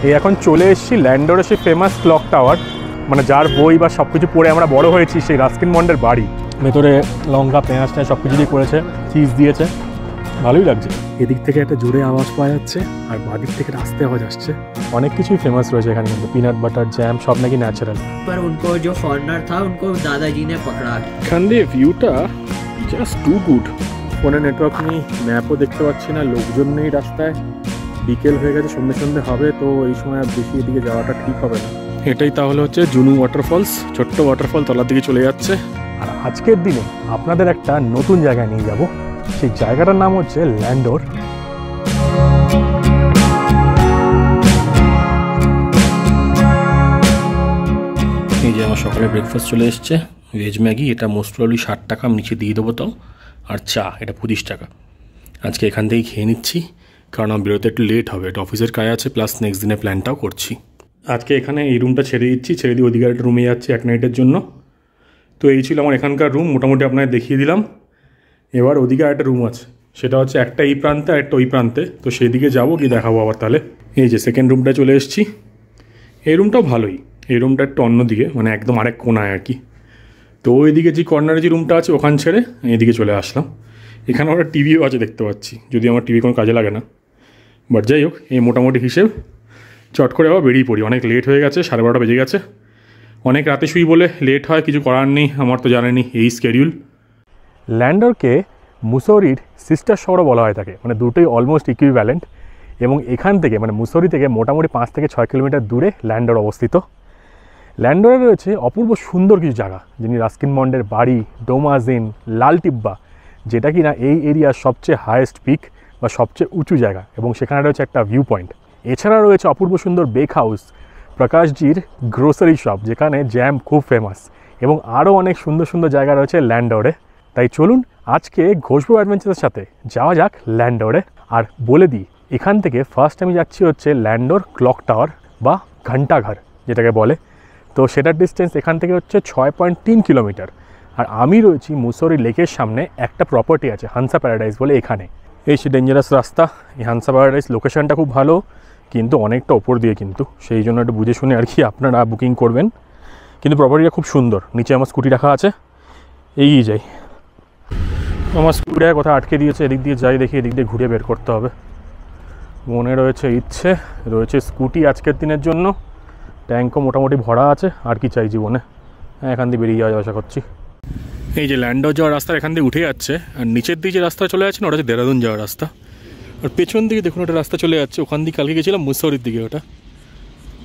এই এখন চলে এসেছি ল্যান্ডোরে সেই ফেমাস ক্লক টাওয়ার, মানে যার বই বা সব কিছু পড়ে আমরা বড় হয়েছি, সেই রাস্কিন বন্ডের বাড়ি। ভেতরে লঙ্কা পেঁয়াজ টায় সব কিছু দিয়ে করেছে, চিজ দিয়েছে, ভালোই লাগছে। এদিক থেকে একটা জোরে আওয়াজ পাওয়া যাচ্ছে আর বাদিক থেকে রাস্তে আওয়াজ আসছে। অনেক কিছুই ফেমাস রয়েছে এখানে, কিন্তু পিনাট বাটার জ্যাম সব নাকি ন্যাচারাল। पर उनको जो फॉरेनर था उनको दादाजी ने पकड़ा। এখান দিয়ে ভিউটা জাস্ট টু গুড। ফোনে নেটওয়ার্ক নেই, ম্যাপও দেখতে পাচ্ছি না, লোকজন নেই রাস্তায়, বিকেল হয়ে গেছে, সন্ধ্যে সন্ধ্যে হবে, তো এই সময় আর বেশি এদিকে যাওয়াটা ঠিক হবে না। এটাই তাহলে হচ্ছে জুনু ওয়াটারফলস, ছোট্ট ওয়াটারফল তলার দিকে চলে যাচ্ছে। আর আজকের দিনে আপনাদের একটা নতুন জায়গায় নিয়ে যাব, সেই জায়গাটার নাম হচ্ছে ল্যান্ডোর। এই যে আমার সকালে ব্রেকফাস্ট চলে এসছে, ভেজ ম্যাগি, এটা মোস্ট প্রবলি 60 টাকা, আমি নিচে দিয়ে দেবো তাও। আর চা, এটা 25 টাকা। আজকে এখান থেকেই খেয়ে নিচ্ছি, কারণ আমার বেরোতে একটু লেট হবে, এটা অফিসের কাজ আছে, প্লাস নেক্সট দিনে প্ল্যানটাও করছি। আজকে এখানে এই রুমটা ছেড়ে দিচ্ছি, ছেড়ে দিয়ে ওদিকে একটা রুমে যাচ্ছি 1 নাইটের জন্য। তো এই ছিল আমার এখানকার রুম, মোটামুটি আপনাকে দেখিয়ে দিলাম। এবার ওদিকে একটা রুম আছে, সেটা হচ্ছে একটা এই প্রান্তে আর একটা ওই প্রান্তে, তো সেই দিকে যাবো, কি দেখাবো আবার তাহলে। এই যে সেকেন্ড রুমটা চলে এসেছি, এই রুমটাও ভালোই, এই রুমটা একটু অন্যদিকে, মানে একদম আরেক কোনায় আর কি। তো ওইদিকে যে কর্নারে যে রুমটা আছে ওখান ছেড়ে এইদিকে চলে আসলাম। এখানে একটা টিভিও আছে দেখতে পাচ্ছি, যদি আমার টিভি কোনো কাজে লাগে না, বাট যাই হোক, এই মোটামুটি হিসেব। চট করে আবার বেরিয়ে পড়ি, অনেক লেট হয়ে গেছে, 12:30 বেজে গেছে। অনেক রাতে শুই বলে লেট হয়, কিছু করার নেই, আমার তো জানেনি এই স্কেডিউল। ল্যান্ডোরকে মুসৌরির সিস্টার শহরও বলা হয় থাকে, মানে দুটোই অলমোস্ট ইকুইভ্যালেন্ট। এবং এখান থেকে মানে মুসৌরি থেকে মোটামুটি 5 থেকে 6 কিলোমিটার দূরে ল্যান্ডোর অবস্থিত। ল্যান্ডোরে রয়েছে অপূর্ব সুন্দর কিছু জায়গা, যিনি রাস্কিন বন্ডের বাড়ি, ডোমাজিন, লাল টিব্বা, যেটা কি না এই এরিয়ার সবচেয়ে হায়েস্ট পিক বা সবচেয়ে উঁচু জায়গা, এবং সেখানে রয়েছে একটা ভিউ পয়েন্ট। এছাড়া রয়েছে অপূর্ব সুন্দর বেক হাউস, প্রকাশজির গ্রোসারি শপ, যেখানে জ্যাম খুব ফেমাস, এবং আরও অনেক সুন্দর সুন্দর জায়গা রয়েছে ল্যান্ডোরে। তাই চলুন আজকে ঘোষবো অ্যাডভেঞ্চারের সাথে যাওয়া যাক ল্যান্ডোরে। আর বলে দিই, এখান থেকে ফার্স্ট আমি যাচ্ছি হচ্ছে ল্যান্ডোর ক্লক টাওয়ার বা ঘণ্টাঘর যেটাকে বলে। তো সেটার ডিস্টেন্স এখান থেকে হচ্ছে 6.3 কিলোমিটার। আর আমি রয়েছি মুসৌরি লেকের সামনে, একটা প্রপার্টি আছে হানসা প্যারাডাইস বলে, এখানে। এই সে ডেঞ্জারাস রাস্তা, এই হানসা প্যারাডাইস লোকেশনটা খুব ভালো, কিন্তু অনেকটা ওপর দিয়ে, কিন্তু সেই জন্য একটু বুঝে শুনে আর কি আপনারা বুকিং করবেন। কিন্তু প্রপার্টিটা খুব সুন্দর। নিচে আমার স্কুটি রাখা আছে, এগিয়ে যাই। আমার স্কুটিটা কোথায় আটকে দিয়েছে, এদিক দিয়ে যাই, দেখি এদিক দিয়ে ঘুরে বের করতে হবে। মনে রয়েছে ইচ্ছে, রয়েছে স্কুটি আজকের দিনের জন্য, ট্যাঙ্কও মোটামুটি ভরা আছে, আর কি চাই জীবনে। হ্যাঁ, এখান দিয়ে বেরিয়ে যাওয়া আশা করছি। এই যে ল্যান্ডোর যাওয়ার রাস্তা এখান দিয়ে উঠে যাচ্ছে, আর নিচের দিকে যে রাস্তা চলে যাচ্ছে না, ওটা হচ্ছে দেরাদুন যাওয়ার রাস্তা। আর পেছন দিকে দেখুন একটা রাস্তা চলে যাচ্ছে, ওখান দিয়ে কালকে গেছিলাম মুসৌরির দিকে ওটা।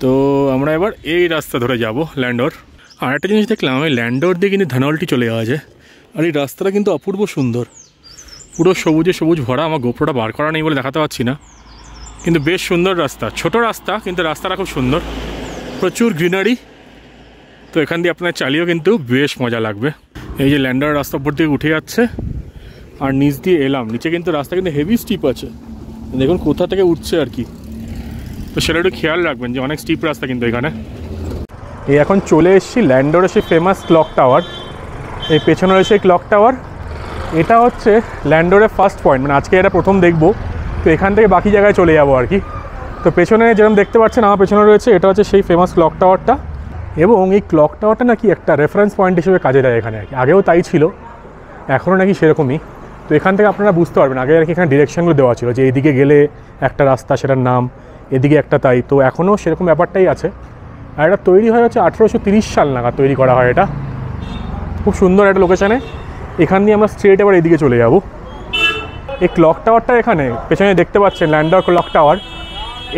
তো আমরা এবার এই রাস্তা ধরে যাব ল্যান্ডোর। আর একটা জিনিস দেখলাম, ওই ল্যান্ডোর দিয়ে কিন্তু ধনওয়াল্টি চলে যাওয়া যায়। আর এই রাস্তাটা কিন্তু অপূর্ব সুন্দর, পুরো সবুজে সবুজ ভরা। আমার গোপ্রোটা বার করা নেই বলে দেখাতে পারছি না, কিন্তু বেশ সুন্দর রাস্তা, ছোট রাস্তা, কিন্তু রাস্তাটা খুব সুন্দর, প্রচুর গ্রিনারি। তো এখান দিয়ে আপনার চালিয়েও কিন্তু বেশ মজা লাগবে। এই যে ল্যান্ডার রাস্তা উপর দিকে উঠে যাচ্ছে, আর নিচ দিয়ে এলাম, নিচে কিন্তু রাস্তা কিন্তু হেভি স্টিপ আছে, দেখুন কোথা থেকে উঠছে আর কি। তো সেটা একটু খেয়াল রাখবেন যে অনেক স্টিপ রাস্তা কিন্তু এখানে। এই এখন চলে এসেছি ল্যান্ডোরে সেই ফেমাস ক্লক টাওয়ার। এই পেছনে রয়েছে এই ক্লক টাওয়ার, এটা হচ্ছে ল্যান্ডোরের ফার্স্ট পয়েন্ট, মানে আজকে এটা প্রথম দেখবো। তো এখান থেকে বাকি জায়গায় চলে যাবো আর কি। তো পেছনে যেরকম দেখতে পাচ্ছেন আমার পেছনে রয়েছে, এটা হচ্ছে সেই ফেমাস ক্লক টাওয়ারটা। এবং এই ক্লক টাওয়ারটা নাকি একটা রেফারেন্স পয়েন্ট হিসেবে কাজে দেয় এখানে আর কি, আগেও তাই ছিল, এখনও নাকি সেরকমই। তো এখান থেকে আপনারা বুঝতে পারবেন, আগে আর কি এখানে ডিরেকশনগুলো দেওয়া ছিল যে এইদিকে গেলে একটা রাস্তা, সেটার নাম, এদিকে একটা, তাই তো এখনও সেরকম ব্যাপারটাই আছে। আর এটা তৈরি হয় হচ্ছে 1830 সাল নাগাদ তৈরি করা হয় এটা। খুব সুন্দর একটা লোকেশানে। এখান দিয়ে আমরা স্ট্রেট এবার এদিকে চলে যাব। এই ক্লক টাওয়ারটা এখানে পেছনে দেখতে পাচ্ছেন, ল্যান্ডোর ক্লক টাওয়ার,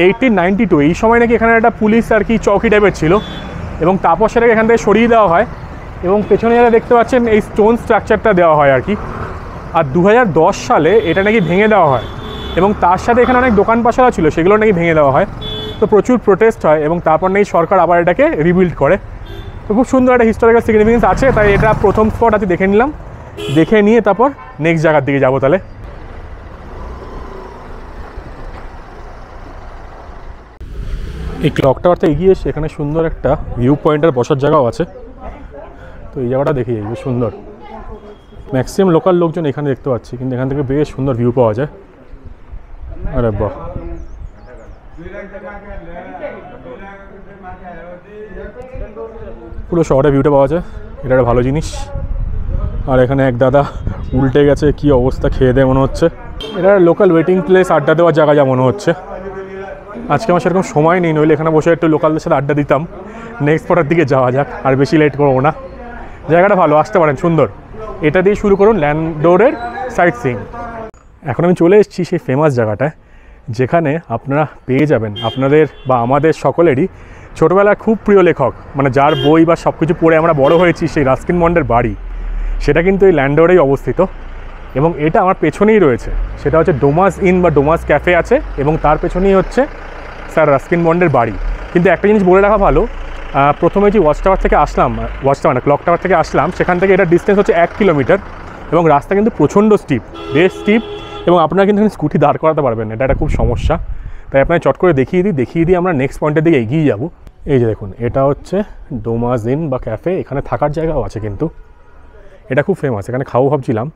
1892, এই সময় নাকি এখানে একটা পুলিশ আর কি চৌকি টাইপের ছিল, এবং তারপর সেটাকে এখান থেকে সরিয়ে দেওয়া হয়, এবং পেছনে যারা দেখতে পাচ্ছেন এই স্টোন স্ট্রাকচারটা দেওয়া হয় আর কি। আর 2010 সালে এটা নাকি ভেঙে দেওয়া হয়, এবং তার সাথে এখানে অনেক দোকান পাশারা ছিল, সেগুলো নাকি ভেঙে দেওয়া হয়। তো প্রচুর প্রোটেস্ট হয়, এবং তারপর নাকি সরকার আবার এটাকে রিবিল্ড করে। তো খুব সুন্দর একটা হিস্টোরিক্যাল সিগনিফিকেন্স আছে, তাই এটা প্রথম স্পট আছে, দেখে নিলাম। দেখে নিয়ে তারপর নেক্সট জায়গার দিকে যাবো তাহলে। এই ক্লক টাওয়ারটা এগিয়ে এসে এখানে সুন্দর একটা ভিউ পয়েন্টের বসার জায়গাও আছে। তো এই জায়গাটা দেখি, বেশ সুন্দর। ম্যাক্সিমাম লোকাল লোকজন এখানে দেখতে পাচ্ছি, কিন্তু এখান থেকে বেশ সুন্দর ভিউ পাওয়া যায়। আরে বাহ, পুরো শহরে ভিউটা পাওয়া যায়, এটা একটা ভালো জিনিস। আর এখানে এক দাদা উল্টে গেছে, কি অবস্থা, খেয়ে দেয় মনে হচ্ছে। এটা লোকাল ওয়েটিং প্লেস, আড্ডা দেওয়ার জায়গা যা মনে হচ্ছে। আজকে আমার সেরকম সময় নেই, নইলে এখানে বসে একটু লোকালদের সাথে আড্ডা দিতাম। নেক্সট স্পটের দিকে যাওয়া যাক, আর বেশি লেট করবো না। জায়গাটা ভালো, আসতে পারেন, সুন্দর। এটা দিয়ে শুরু করুন ল্যান্ডোরের সাইট সিইং। এখন আমি চলে এসেছি সেই ফেমাস জায়গাটায়, যেখানে আপনারা পেয়ে যাবেন আপনাদের বা আমাদের সকলেরই ছোটোবেলার খুব প্রিয় লেখক, মানে যার বই বা সব কিছু পড়ে আমরা বড় হয়েছি, সেই রাস্কিন বন্ডের বাড়ি। সেটা কিন্তু এই ল্যান্ডোরেই অবস্থিত, এবং এটা আমার পেছনেই রয়েছে। সেটা হচ্ছে ডোমাস ইন বা ডোমাস ক্যাফে আছে, এবং তার পেছনেই হচ্ছে স্যার রাস্কিন বন্ডের বাড়ি। কিন্তু একটা জিনিস বলে রাখা ভালো, প্রথমে যে ওয়াচ টাওয়ার থেকে আসলাম, ওয়াচ টাওয়ার না, ক্লক টাওয়ার থেকে আসলাম, সেখান থেকে এটার ডিস্টেন্স হচ্ছে 1 কিলোমিটার, এবং রাস্তা কিন্তু প্রচণ্ড স্টিপ, বেশ স্টিপ, এবং আপনারা কিন্তু স্কুটি দাঁড় করাতে পারবেন না, এটা একটা খুব সমস্যা। তাই আপনাকে চট করে দেখিয়ে দিই আমরা নেক্সট পয়েন্টের দিকে এগিয়ে যাব। এই যে দেখুন, এটা হচ্ছে ডোমাস ইন বা ক্যাফে। এখানে থাকার জায়গাও আছে, কিন্তু এটা খুব ফেমাস, এখানে খাবো ভাবছিলাম,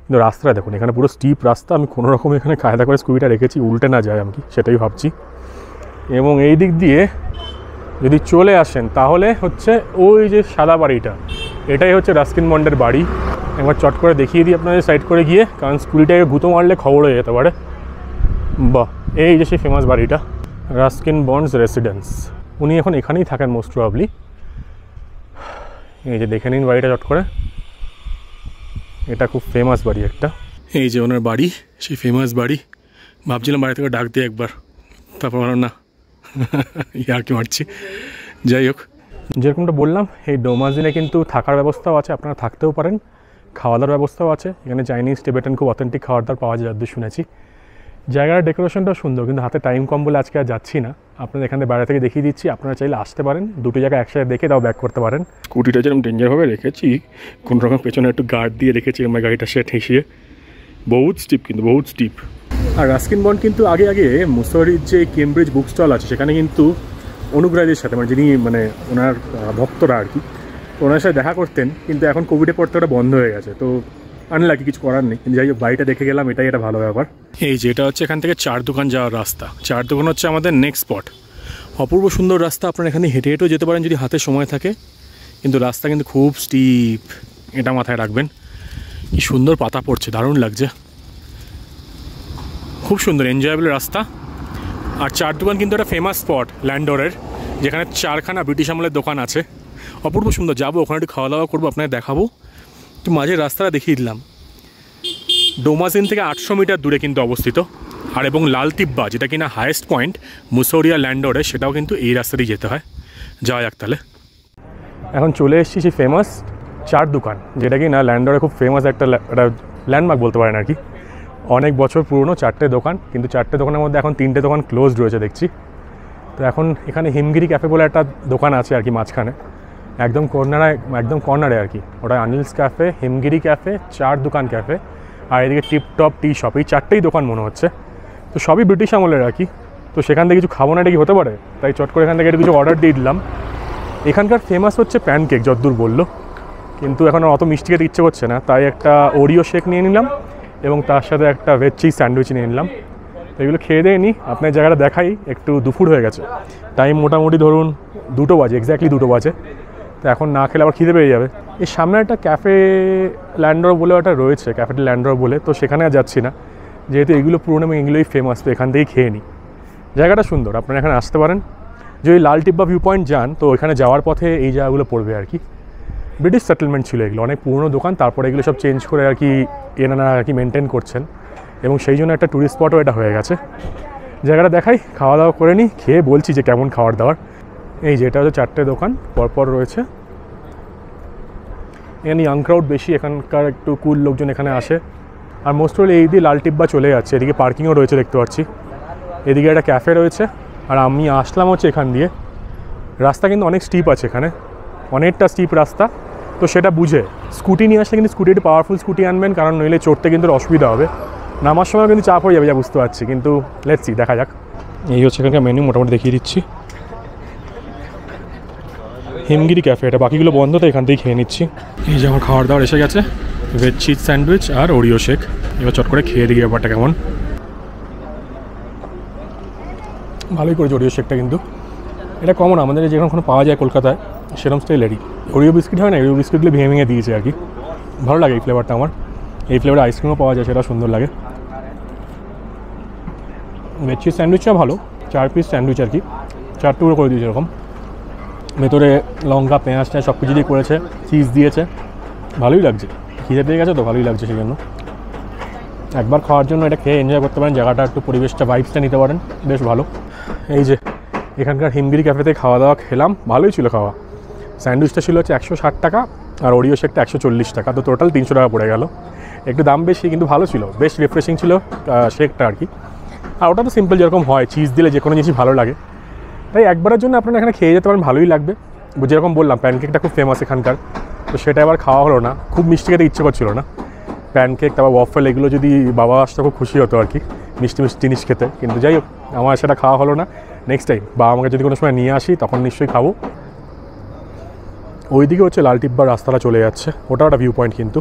কিন্তু রাস্তাটা দেখুন, এখানে পুরো স্টিপ রাস্তা। আমি কোনো রকম এখানে কায়দা করে স্কুটিটা রেখেছি, উল্টে না যায় আমি, সেটাই ভাবছি। এবং এই দিক দিয়ে যদি চলে আসেন তাহলে হচ্ছে ওই যে সাদা বাড়িটা, এটাই হচ্ছে রাস্কিন বন্ডের বাড়ি। একবার চট করে দেখিয়ে দিই আপনাদের সাইড করে গিয়ে, কারণ স্কুটিটাকে গুঁতো মারলে খবর হয়ে যেতে পারে। বাহ, এই যে সেই ফেমাস বাড়িটা, রাস্কিন বন্ডস রেসিডেন্স। উনি এখন এখানেই থাকেন মোস্ট প্রবাবলি। এই যে দেখে নিন বাড়িটা চট করে, এটা খুব ফেমাস বাড়ি একটা। এই যে ওনার বাড়ি, সেই ফেমাস বাড়ি। ভাবছিলাম বাড়ি থেকে ডাক দিয়ে একবার, তারপর না ইয়ার কি মারছি। যাই হোক, যেরকমটা বললাম, এই ডোমাজিনে কিন্তু থাকার ব্যবস্থাও আছে, আপনারা থাকতেও পারেন। খাওয়া দাওয়ার ব্যবস্থাও আছে, এখানে চাইনিজ টিবেটান খুব অথেন্টিক খাবার দাবার পাওয়া যায় যতদূর শুনেছি। জায়গার ডেকোরেশনটাও সুন্দর, কিন্তু হাতে টাইম কম বলে আজকে আর যাচ্ছি না। আপনাদের এখানে বাইরে থেকে দেখিয়ে দিচ্ছি, আপনারা চাইলে আসতে পারেন, দুটো জায়গায় একসাথে দেখে তাও ব্যাক করতে পারেন। স্কুটিটা যেরকম ডেঞ্জারভাবে রেখেছি, কোনো রকম পেছনে একটু গার্ড দিয়ে রেখেছি আমার গাড়িটা, সে ঠেসিয়ে। বহুত স্টিপ, কিন্তু বহুত স্টিপ। আর রাস্কিন বন্ড কিন্তু আগে মুসৌরির যে কেমব্রিজ বুক স্টল আছে, সেখানে কিন্তু অনুগ্রাজের সাথে, মানে যিনি মানে ওনার ভক্তরা আর কি, ওনার সাথে দেখা করতেন, কিন্তু এখন কোভিডের পর তো ওটা বন্ধ হয়ে গেছে। তো আনলাকি, কিছু করার নেই। যাই হোক, বাড়িটা দেখে গেলাম, এটাই একটা ভালো ব্যাপার। এই যে এটা হচ্ছে এখান থেকে 4 দোকান যাওয়ার রাস্তা। 4 দোকান হচ্ছে আমাদের নেক্সট স্পট। অপূর্ব সুন্দর রাস্তা, আপনারা এখানে হেঁটে হেঁটেও যেতে পারেন যদি হাতে সময় থাকে, কিন্তু রাস্তা কিন্তু খুব স্টিপ, এটা মাথায় রাখবেন। কি সুন্দর পাতা পড়ছে, দারুণ লাগছে, খুব সুন্দর এনজয়েবল রাস্তা। আর 4 দোকান কিন্তু একটা ফেমাস স্পট ল্যান্ডোরের, যেখানে 4খানা ব্রিটিশ আমলের দোকান আছে। অপূর্ব সুন্দর, যাবো ওখানে একটু খাওয়া দাওয়া করবো, আপনাকে দেখাবো। একটু মাঝের রাস্তাটা দেখিয়ে দিলাম। ডোমাজিন থেকে 800 মিটার দূরে কিন্তু অবস্থিত। আর এবং লাল তিব্বা, যেটা কিনা হায়েস্ট পয়েন্ট মুসৌরিয়া ল্যান্ডোরে, সেটাও কিন্তু এই রাস্তা দিয়ে যেতে হয়। যাওয়া যাক তাহলে। এখন চলে এসেছি সেই ফেমাস 4 দোকান, যেটা কিনা ল্যান্ডোরে খুব ফেমাস একটা ল্যান্ডমার্ক বলতে পারেন আর কি। অনেক বছর পুরনো 4টে দোকান, কিন্তু 4টে দোকানের মধ্যে এখন 3টে দোকান ক্লোজড রয়েছে দেখছি। তো এখন এখানে হিমগিরি ক্যাফে বলে একটা দোকান আছে আর কি মাঝখানে, একদম কর্নারে আর কি। ওটা অনিলস ক্যাফে, হিমগিরি ক্যাফে, 4 দোকান ক্যাফে, আর এদিকে টিপটপ টি শপ, এই 4টেই দোকান মনে হচ্ছে। তো সবই ব্রিটিশ আমলের আর কি। তো সেখান থেকে কিছু খাবো না, এটা কি হতে পারে, তাই চট করে এখান থেকে একটু কিছু অর্ডার দিয়ে দিলাম। এখানকার ফেমাস হচ্ছে প্যানকেক যতদূর বললো, কিন্তু এখন অত মিষ্টি খেতে ইচ্ছে করছে না, তাই একটা ওরিও শেক নিয়ে নিলাম, এবং তার সাথে একটা ভেজ চিজ স্যান্ডউইচ নিয়ে নিলাম। তো এগুলো খেয়ে দিয়ে নিই, আপনার জায়গাটা দেখাই। একটু দুপুর হয়ে গেছে, টাইম মোটামুটি ধরুন 2টো বাজে, এক্স্যাক্টলি 2টো বাজে। তো এখন না খেলে আবার খিদে পেয়ে যাবে। এর সামনে একটা ক্যাফে ল্যান্ডোর বলে একটা রয়েছে, ক্যাফেটে ল্যান্ডোর বলে, তো সেখানে আর যাচ্ছি না, যেহেতু এগুলো পুরনো এবং এগুলোই ফেমাস। তো এখান থেকেই খেয়ে নিই, জায়গাটা সুন্দর, আপনারা এখানে আসতে পারেন। যদি লাল টিব্বা ভিউ পয়েন্ট যান, তো ওইখানে যাওয়ার পথে এই জায়গাগুলো পড়বে আর কি। ব্রিটিশ সেটেলমেন্ট ছিল এগুলো, অনেক পুরনো দোকান, তারপরে এগুলো সব চেঞ্জ করে আর কি এনারা আর কি মেনটেন করছেন, এবং সেই জন্য একটা ট্যুরিস্ট স্পটও এটা হয়ে গেছে। জায়গাটা দেখাই, খাওয়া দাওয়া করে নিই, খেয়ে বলছি যে কেমন খাবার দাবার। এই যে এটা হচ্ছে 4টে দোকান পরপর রয়েছে। এখানে ইয়াং ক্রাউড বেশি, এখানকার একটু কুল লোকজন এখানে আসে। আর মোস্ট অফ এই দিয়ে লাল টিব্বা চলে যাচ্ছে, এদিকে পার্কিংও রয়েছে দেখতে পাচ্ছি, এদিকে একটা ক্যাফে রয়েছে। আর আমি আসলাম হচ্ছে এখান দিয়ে। রাস্তা কিন্তু অনেক স্টিপ আছে এখানে, অনেকটা স্টিপ রাস্তা। তো সেটা বুঝে স্কুটি নিয়ে আসলে কিন্তু স্কুটি একটু পাওয়ারফুল স্কুটি আনবেন, কারণ নইলে চড়তে কিন্তু অসুবিধা হবে, নামার সময় কিন্তু চাপ হয়ে যাবে, যা বুঝতে পারছি। কিন্তু লেটস সি, দেখা যাক। এই হচ্ছে এখানকার মেনু, মোটামুটি দেখিয়ে দিচ্ছি। হিমগিরি ক্যাফে, এটা বাকিগুলো বন্ধ, তো এখান থেকেই খেয়ে নিচ্ছি। এই যে আমার খাবার দাবার এসে গেছে, ভেজ চিজ স্যান্ডউইচ আর ওরিও শেক। এবার চট করে খেয়ে দিই ব্যাপারটা কেমন। ভালোই করেছে ওরিও শেকটা, কিন্তু এটা কমন আমাদের যেখানে পাওয়া যায় কলকাতায় সেরকম স্টাইলেরই ওরিও বিস্কিট হয় না, ওরিও বিস্কিটগুলো ভেঙে ভেঙে দিয়েছে আর কি। ভালো লাগে এই ফ্লেভারটা আমার। এই ফ্লেভারে আইসক্রিমও পাওয়া যায়, সেটা সুন্দর লাগে। ভেজ চিজ স্যান্ডউইচটা ভালো, 4 পিস স্যান্ডউইচ আর কি, 4 টুকরো করে দিয়েছে এরকম। ভেতরে লঙ্কা পেঁয়াজ টায় সব কিছু দিয়ে করেছে, চিজ দিয়েছে, ভালোই লাগছে। খিদে পেয়ে গেছে তো, ভালোই লাগছে সেই জন্য। একবার খাওয়ার জন্য এটা খেয়ে এনজয় করতে পারেন, জায়গাটা একটু পরিবেশটা ভাইবসটা নিতে পারেন, বেশ ভালো। এই যে এখানকার হিমগিরি ক্যাফেতে খাওয়া দাওয়া খেলাম, ভালোই ছিল খাওয়া। স্যান্ডউইচটা ছিল হচ্ছে 160 টাকা আর ওরিও শেকটা 140 টাকা, তো টোটাল 300 টাকা পড়ে গেল। একটু দাম বেশি কিন্তু ভালো ছিল, বেশ রিফ্রেশিং ছিল শেকটা আর কি। আর ওটা তো সিম্পল যেরকম হয়, চিজ দিলে যে কোনো জিনিসই ভালো লাগে, তাই একবারের জন্য আপনারা এখানে খেয়ে যেতে পারেন, ভালোই লাগবে। যেরকম বললাম প্যানকেকটা খুব ফেমাস এখানকার, তো সেটা আবার খাওয়া হলো না, খুব মিষ্টি খেতে ইচ্ছে করছিল না। প্যানকেক তারপর ওয়াফেল এগুলো যদি বাবা আসতে খুব খুশি হতো আর কি, মিষ্টি মিষ্টি জিনিস খেতে, কিন্তু যাই হোক আমার সেটা খাওয়া হলো না। নেক্সট টাইম বা আমাকে যদি কোনো সময় নিয়ে আসি তখন নিশ্চয়ই খাবো। ওইদিকে হচ্ছে লালটিব্বার রাস্তাটা চলে যাচ্ছে, ওটা একটা ভিউ পয়েন্ট। কিন্তু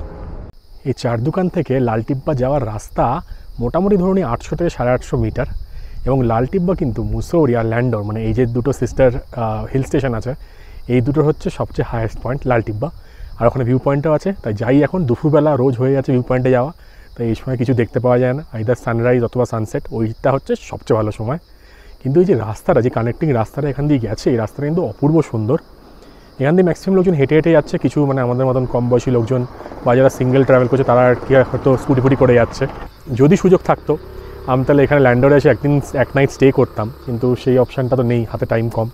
এই চার দোকান থেকে লালটিব্বা যাওয়ার রাস্তা মোটামুটি ধরুন 800 থেকে 850 মিটার, এবং লালটিব্বা কিন্তু মুসৌরি আর ল্যান্ডোর মানে এই যে দুটো সিস্টার হিল স্টেশন আছে, এই দুটোর হচ্ছে সবচেয়ে হায়েস্ট পয়েন্ট লালটিব্বা। আর ওখানে ভিউ পয়েন্টও আছে, তাই যাই এখন দুপুরবেলা রোজ হয়ে যাচ্ছে ভিউ পয়েন্টে যাওয়া, তাই এই সময় কিছু দেখতে পাওয়া যায় না, আইদার সানরাইজ অথবা সানসেট, ওইটা হচ্ছে সবচেয়ে ভালো সময়। কিন্তু এই যে রাস্তাটা, যে কানেক্টিং রাস্তাটা এখান দিয়ে গেছে, এই রাস্তাটা কিন্তু অপূর্ব সুন্দর। এখান দিয়ে ম্যাক্সিমাম লোকজন হেঁটে হেঁটে যাচ্ছে, কিছু মানে আমাদের মতন কম বয়সী লোকজন বা যারা সিঙ্গেল ট্রাভেল করছে তারা আর কি হয়তো স্কুটি ফুটি করে যাচ্ছে। যদি সুযোগ থাকতো আমি তাহলে এখানে ল্যান্ডোরে এসে এক নাইট স্টে করতাম, কিন্তু সেই অপশানটা তো নেই, হাতে টাইম কম।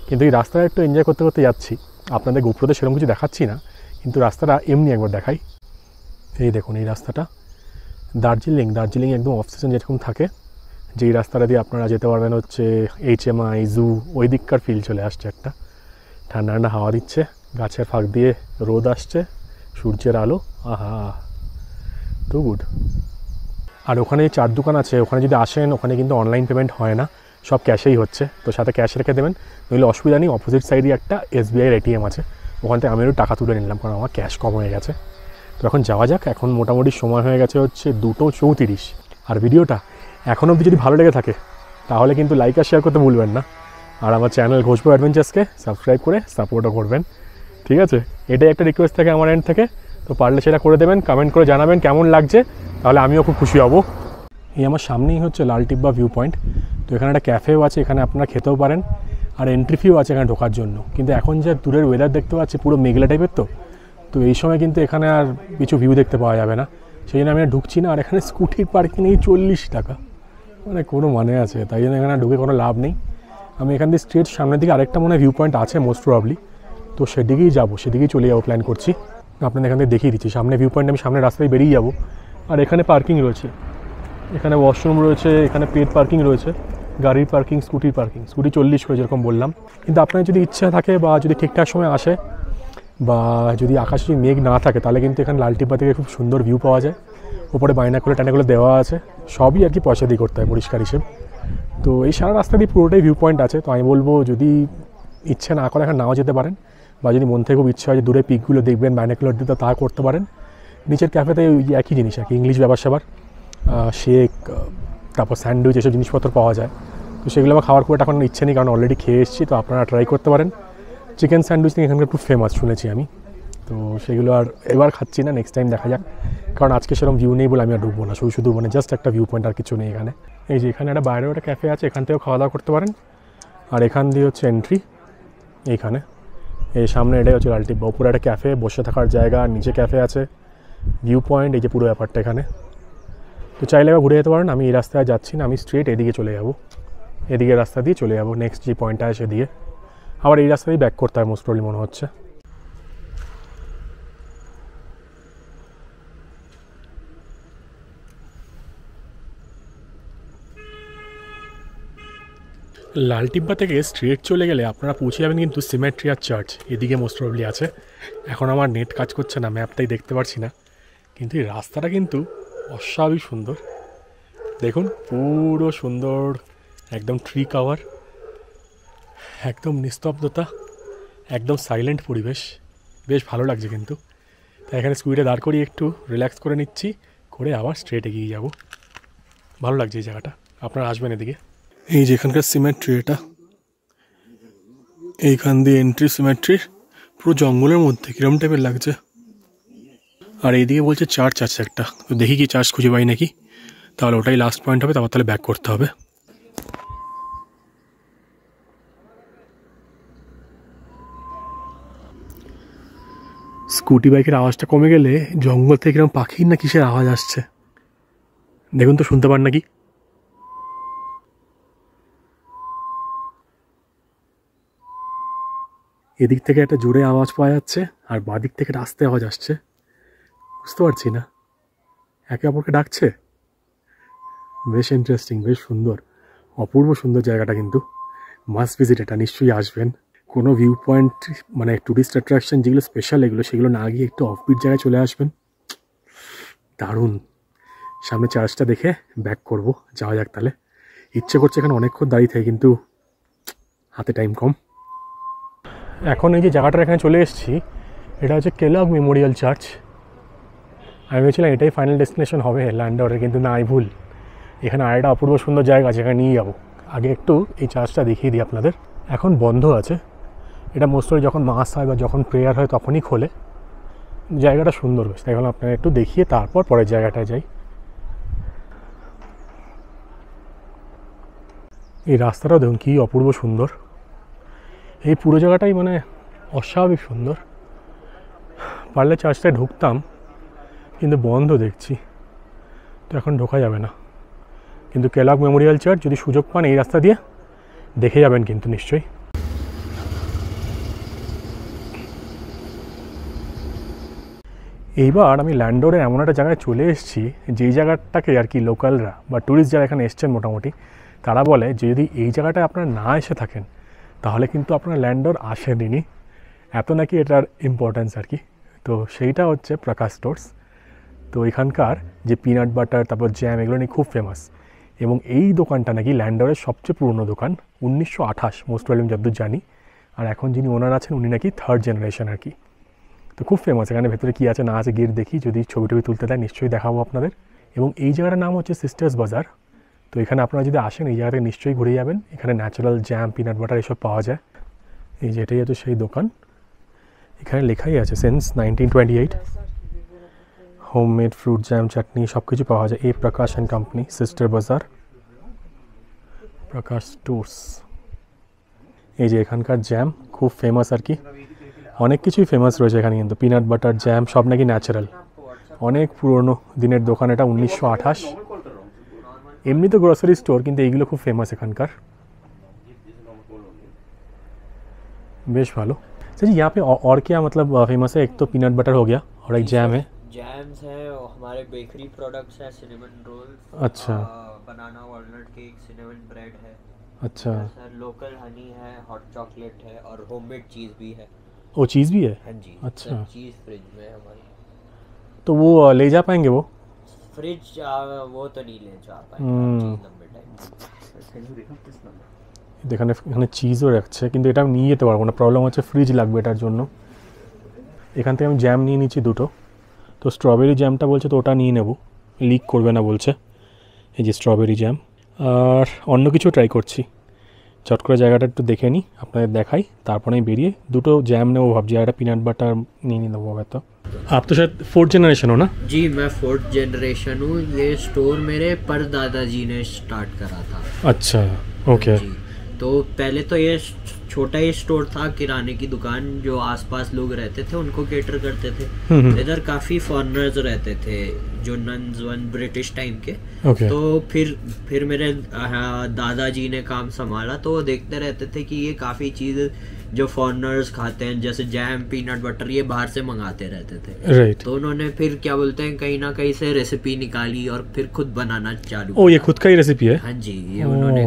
কিন্তু এই রাস্তাটা একটু এনজয় করতে করতে যাচ্ছি। আপনাদের গোপ্রোতে সেরকম কিছু দেখাচ্ছি না, কিন্তু রাস্তাটা এমনি একবার দেখাই। এই দেখুন এই রাস্তাটা দার্জিলিং একদম অফ সিজন যেরকম থাকে, যেই রাস্তাটা দিয়ে আপনারা যেতে পারবেন হচ্ছে HMI জু, ওই দিককার ফিল চলে আসছে একটা। ঠান্ডা ঠান্ডা হাওয়া দিচ্ছে, গাছের ফাঁক দিয়ে রোদ আসছে, সূর্যের আলো, আহা টু গুড। আর ওখানে 4 দোকান আছে, ওখানে যদি আসেন ওখানে কিন্তু অনলাইন পেমেন্ট হয় না, সব ক্যাশেই হচ্ছে, তো সাথে ক্যাশ রেখে দেবেন, নইলে অসুবিধা নেই। অপোজিট সাইডে একটা SBI ATM আছে, ওখান থেকে আমি একটু টাকা তুলে নিলাম কারণ আমার ক্যাশ কম হয়ে গেছে। তো এখন যাওয়া যাক, এখন মোটামুটি সময় হয়ে গেছে হচ্ছে 2:34। আর ভিডিওটা এখনও অবধি যদি ভালো লেগে থাকে তাহলে কিন্তু লাইক আর শেয়ার করতে ভুলবেন না, আর আমার চ্যানেল ঘোষপুর অ্যাডভেঞ্চার্সকে সাবস্ক্রাইব করে সাপোর্টও করবেন, ঠিক আছে? এটাই একটা রিকোয়েস্ট থাকে আমার এন্ড থেকে, তো পারলে সেটা করে দেবেন, কমেন্ট করে জানাবেন কেমন লাগছে, তাহলে আমিও খুব খুশি হব। এই আমার সামনেই হচ্ছে লালটিব্বা ভিউ পয়েন্ট, তো এখানে একটা ক্যাফেও আছে, এখানে আপনারা খেতেও পারেন, আর এন্ট্রি ফিও আছে এখানে ঢোকার জন্য। কিন্তু এখন যে দূরের ওয়েদার দেখতে পাচ্ছি পুরো মেঘলা টাইপের, তো এই সময় কিন্তু এখানে আর কিছু ভিউ দেখতে পাওয়া যাবে না, সেই জন্য আমি আর ঢুকছি না। আর এখানে স্কুটির পার্কিং এই 40 টাকা, মানে কোনো মানে আছে? তাই জন্য এখানে ঢুকে কোনো লাভ নেই। আমি এখান দিয়ে স্ট্রেট সামনের দিকে আরেকটা মনে হয় ভিউ পয়েন্ট আছে মোস্ট প্রবাবলি, তো সেদিকেই যাবো, সেদিকেই চলে যাবো প্ল্যান করছি। আপনাদের এখান থেকে দেখিয়ে দিচ্ছি সামনে ভিউ পয়েন্ট, আমি সামনে রাস্তায় বেরিয়ে যাবো। আর এখানে পার্কিং রয়েছে, এখানে ওয়াশরুম রয়েছে, এখানে পেড পার্কিং রয়েছে, গাড়ির পার্কিং, স্কুটির পার্কিং। স্কুটি 40 করে যেরকম বললাম, কিন্তু আপনার যদি ইচ্ছা থাকে বা যদি ঠিকঠাক সময় আসে বা যদি আকাশে যদি মেঘ না থাকে তাহলে কিন্তু এখানে লালটিব্বা থেকে খুব সুন্দর ভিউ পাওয়া যায়। ওপরে বাইনাকুলার টাইনাকুলার দেওয়া আছে, সবই আর কি পয়সা দিয়ে করতে হয় পরিষ্কার হিসেব। তো এই সারা রাস্তা দিয়ে পুরোটাই ভিউ পয়েন্ট আছে, তো আমি বলবো যদি ইচ্ছে না করে এখানে নাও যেতে পারেন, বা যদি মন থেকে খুব ইচ্ছা হয় যে দূরে পিকগুলো দেখবেন বাইনাকুলার দিয়ে, তা করতে পারেন। নিচের ক্যাফেতে ওই একই জিনিস আর কি, ইংলিশ ব্যাপার স্যাপার, শেক, তারপর স্যান্ডউইচ, এসব জিনিসপত্র পাওয়া যায়। তো সেগুলো আমার খাওয়ার খুব একটা এখন ইচ্ছে নেই, কারণ অলরেডি খেয়ে এসেছি। তো আপনারা ট্রাই করতে পারেন। চিকেন স্যান্ডউইচ নিয়ে এখানকার খুব ফেমাস শুনেছি আমি, তো সেগুলো আর এবার খাচ্ছি না, নেক্সট টাইম দেখা যাক, কারণ আজকে সেরকম ভিউ নেই বলে আমি আর ঢুকবো না। শুধু মানে জাস্ট একটা ভিউ পয়েন্ট, আর কিছু নেই এখানে। এই যে এখানে একটা বাইরেও একটা ক্যাফে আছে, এখান থেকেও খাওয়া দাওয়া করতে পারেন। আর এখান দিয়ে হচ্ছে এন্ট্রি, এইখানে এই সামনে এটাই হচ্ছে লালটিব্বা। উপরে একটা ক্যাফে, বসে থাকার জায়গা, নিচে ক্যাফে আছে, ভিউ পয়েন্ট, এই যে পুরো ব্যাপারটা এখানে। তো চাইলে এবার ঘুরে যেতে পারেন। আমি এই রাস্তায় যাচ্ছি না, আমি স্ট্রেট এদিকে চলে যাবো, এদিকে রাস্তা দিয়ে চলে যাবো নেক্সট যে পয়েন্টটা আছে দিয়ে। আবার এই রাস্তা দিয়ে ব্যাক করতে হয় মোস্ট প্রবলি মনে হচ্ছে। লালটিব্বা থেকে স্ট্রেট চলে গেলে আপনারা পৌঁছে যাবেন কিন্তু সিমেট্রিয়ার চার্চ, এদিকে মোস্ট প্রবলি আছে। এখন আমার নেট কাজ করছে না, ম্যাপটাই দেখতে পাচ্ছি না, কিন্তু এই রাস্তাটা কিন্তু অস্বাভাবিক সুন্দর। দেখুন পুরো সুন্দর, একদম ট্রি কাভার, একদম নিস্তব্ধতা, একদম সাইলেন্ট পরিবেশ, বেশ ভালো লাগছে কিন্তু। তাই এখানে স্কুটিটা দাঁড় করিয়ে একটু রিল্যাক্স করে নিচ্ছি, করে আবার স্ট্রেট এগিয়ে যাব। ভালো লাগছে এই জায়গাটা, আপনারা আসবেন এদিকে। এই যে এখানকার সিমেট্রি, এটা এইখান দিয়ে এন্ট্রি সিমেট্রির, পুরো জঙ্গলের মধ্যে কিরম টাইপের লাগছে। আর এইদিকে বলছে চার্চ আছে একটা, তো দেখি কি চার্চ খুঁজে পাই নাকি, তাহলে ওটাই লাস্ট পয়েন্ট হবে, তারপর তাহলে ব্যাক করতে হবে। স্কুটি বাইকের আওয়াজটা কমে গেলে জঙ্গল থেকে কিরকম পাখির না কিসের আওয়াজ আসছে দেখুন তো, শুনতে পান নাকি? এদিক থেকে একটা জোরে আওয়াজ পাওয়া যাচ্ছে আর বাদিক থেকে রাস্তে আওয়াজ আসছে, বুঝতে পারছি না, একে অপরকে ডাকছে। বেশ ইন্টারেস্টিং, বেশ সুন্দর, অপূর্ব সুন্দর জায়গাটা, কিন্তু মাস্ট ভিজিট, এটা নিশ্চয়ই আসবেন। কোনো ভিউ পয়েন্ট মানে ট্যুরিস্ট অ্যাট্রাকশন যেগুলো স্পেশাল এগুলো, সেগুলো না গিয়ে একটু অফবিট জায়গায় চলে আসবেন, দারুণ। সামনে চার্চটা দেখে ব্যাক করব, যাওয়া যাক তাহলে। ইচ্ছে করছে এখানে অনেকক্ষণ দাঁড়িয়ে থাকে, কিন্তু হাতে টাইম কম। এখন এই যে জায়গাটার এখানে চলে এসেছি, এটা হচ্ছে কেলগ মেমোরিয়াল চার্চ। আমি ভেবেছিলাম এটাই ফাইনাল ডেস্টিনেশন হবে ল্যান্ডরের, কিন্তু না, এই ভুল। এখানে আরেকটা অপূর্ব সুন্দর জায়গা আছে, এখানে নিয়ে যাবো। আগে একটু এই চার্চটা দেখিয়ে দিই আপনাদের। এখন বন্ধ আছে, এটা মোস্টলি যখন মাস হয় বা যখন প্রেয়ার হয় তখনই খোলে। জায়গাটা সুন্দর বেশ, তাই এখন আপনারা একটু দেখিয়ে তারপর পরের জায়গাটায় যাই। এই রাস্তাটাও দেখুন কী অপূর্ব সুন্দর, এই পুরো জায়গাটাই মানে অস্বাভাবিক সুন্দর। পারলে চার্চটায় ঢুকতাম, কিন্তু বন্ধ দেখছি, তো এখন ঢোকা যাবে না। কিন্তু কেলগ মেমোরিয়াল চার্চ যদি সুযোগ পান এই রাস্তা দিয়ে দেখে যাবেন কিন্তু নিশ্চয়ই। এইবার আমি ল্যান্ডোরে এমন একটা জায়গায় চলে এসেছি, যেই জায়গাটাকে আর কি লোকালরা বা ট্যুরিস্ট যারা এখানে এসছেন মোটামুটি, তারা বলে যে যদি এই জায়গাটায় আপনারা না এসে থাকেন তাহলে কিন্তু আপনারা ল্যান্ডোর আসেননি, এত নাকি এটার ইম্পর্ট্যান্স আর কি। তো সেইটা হচ্ছে প্রকাশ স্টোর্স। তো এখানকার যে পিনাট বাটার তারপর জ্যাম এগুলো নিয়ে খুব ফেমাস, এবং এই দোকানটা নাকি ল্যান্ডোরের সবচেয়ে পুরনো দোকান, 1928 মোস্ট ভ্যালুম যতদূর জানি। আর এখন যিনি ওনার আছেন উনি নাকি 3rd জেনারেশন আর কি। তো খুব ফেমাস, এখানে ভেতরে কী আছে না আছে গিয়ে দেখি, যদি ছবি টবি তুলতে দেয় নিশ্চয়ই দেখাবো আপনাদের। এবং এই জায়গাটার নাম হচ্ছে সিস্টার্স বাজার। তো এখানে আপনারা যদি আসেন এই জায়গাটা নিশ্চয়ই ঘুরে যাবেন, এখানে ন্যাচারাল জ্যাম পিনাট বাটার এসব পাওয়া যায়। এই যে এটাই হচ্ছে সেই দোকান, এখানে লেখাই আছে সিন্স 1928, হোমমেড ফ্রুট জ্যাম চাটনি সব কিছু পাওয়া যায়। এই প্রকাশ অ্যান্ড কোম্পানি, সিস্টার বাজার, প্রকাশ স্টোর্স। এই যে এখানকার জ্যাম খুব ফেমাস আর কি, অনেক কিছুই ফেমাস রয়েছে এখানে, কিন্তু পিনাট বাটার জ্যাম সব নাকি ন্যাচারাল। অনেক পুরনো দিনের দোকান এটা, 1928। এমনি তো গ্রসারি স্টোর, কিন্তু এইগুলো খুব ফেমাস এখানকার, बेश भालो। सर जी यहाँ पे और क्या मतलब फेमस है? एक तो पीनट बटर हो गया और एक जैम है। जैम्स है, हमारे बेकरी प्रोडक्ट्स है, सिनेमन रोल, अच्छा, बनाना वॉलनट केक, सिनेमन ब्रेड है, अच्छा सर लोकल हनी है, हॉट चॉकलेट है और होममेड चीज़ भी है। वो चीज़ भी है? हाँ जी, अच्छा, चीज़ फ्रिज में है हमारी। तो वो ले जा पाएंगे वो? फ्रिज वो तो नहीं ले जा पाएंगे, चीज़ लंबे टाइम। এখানে এখানে চিজও রাখছে, কিন্তু এটা আমি নিয়ে যেতে পারবো না, প্রবলেম হচ্ছে ফ্রিজ লাগবে এটার জন্য। এখান থেকে আমি জ্যাম নিয়ে নিচ্ছি দুটো, তো স্ট্রবেরি জ্যামটা বলছে তো ওটা নিয়ে নেব, লিক করবে না বলছে। এই যে স্ট্রবেরি জ্যাম, আর অন্য কিছু ট্রাই করছি। চট করে জায়গাটা একটু দেখে নিই, আপনাদের দেখাই, তারপরে আমি বেরিয়ে দুটো জ্যাম নেবো ভাবছি, আর একটা পিনাট বাটার নিয়ে নেবো হয়তো। आप तो शायद 4th जनरेशन हो ना? जी मैं 4th जनरेशन हूँ। ये स्टोर मेरे परदादाजी ने स्टार्ट करा था। अच्छा, ओके। तो पहले तो ये छोटा ही स्टोर था, किराने की दुकान, जो आसपास लोग रहते थे उनको केटर करते थे। इधर काफ़ी फॉरेनर्स रहते थे, जो नन्स वन ब्रिटिश टाइम के। तो फिर मेरे दादाजी ने काम संभाला, तो वो देखते रहते थे कि ये काफ़ी चीज़ जो फॉरेनर्स खाते हैं जैसे जैम पीनट बटर ये बाहर से मंगाते रहते थे। राइट। तो उन्होंने फिर क्या बोलते हैं कहीं ना कहीं से रेसिपी निकाली और फिर खुद बनाना चालू। ओ, ये खुद का ही रेसिपी है? हाँ जी, ये उन्होंने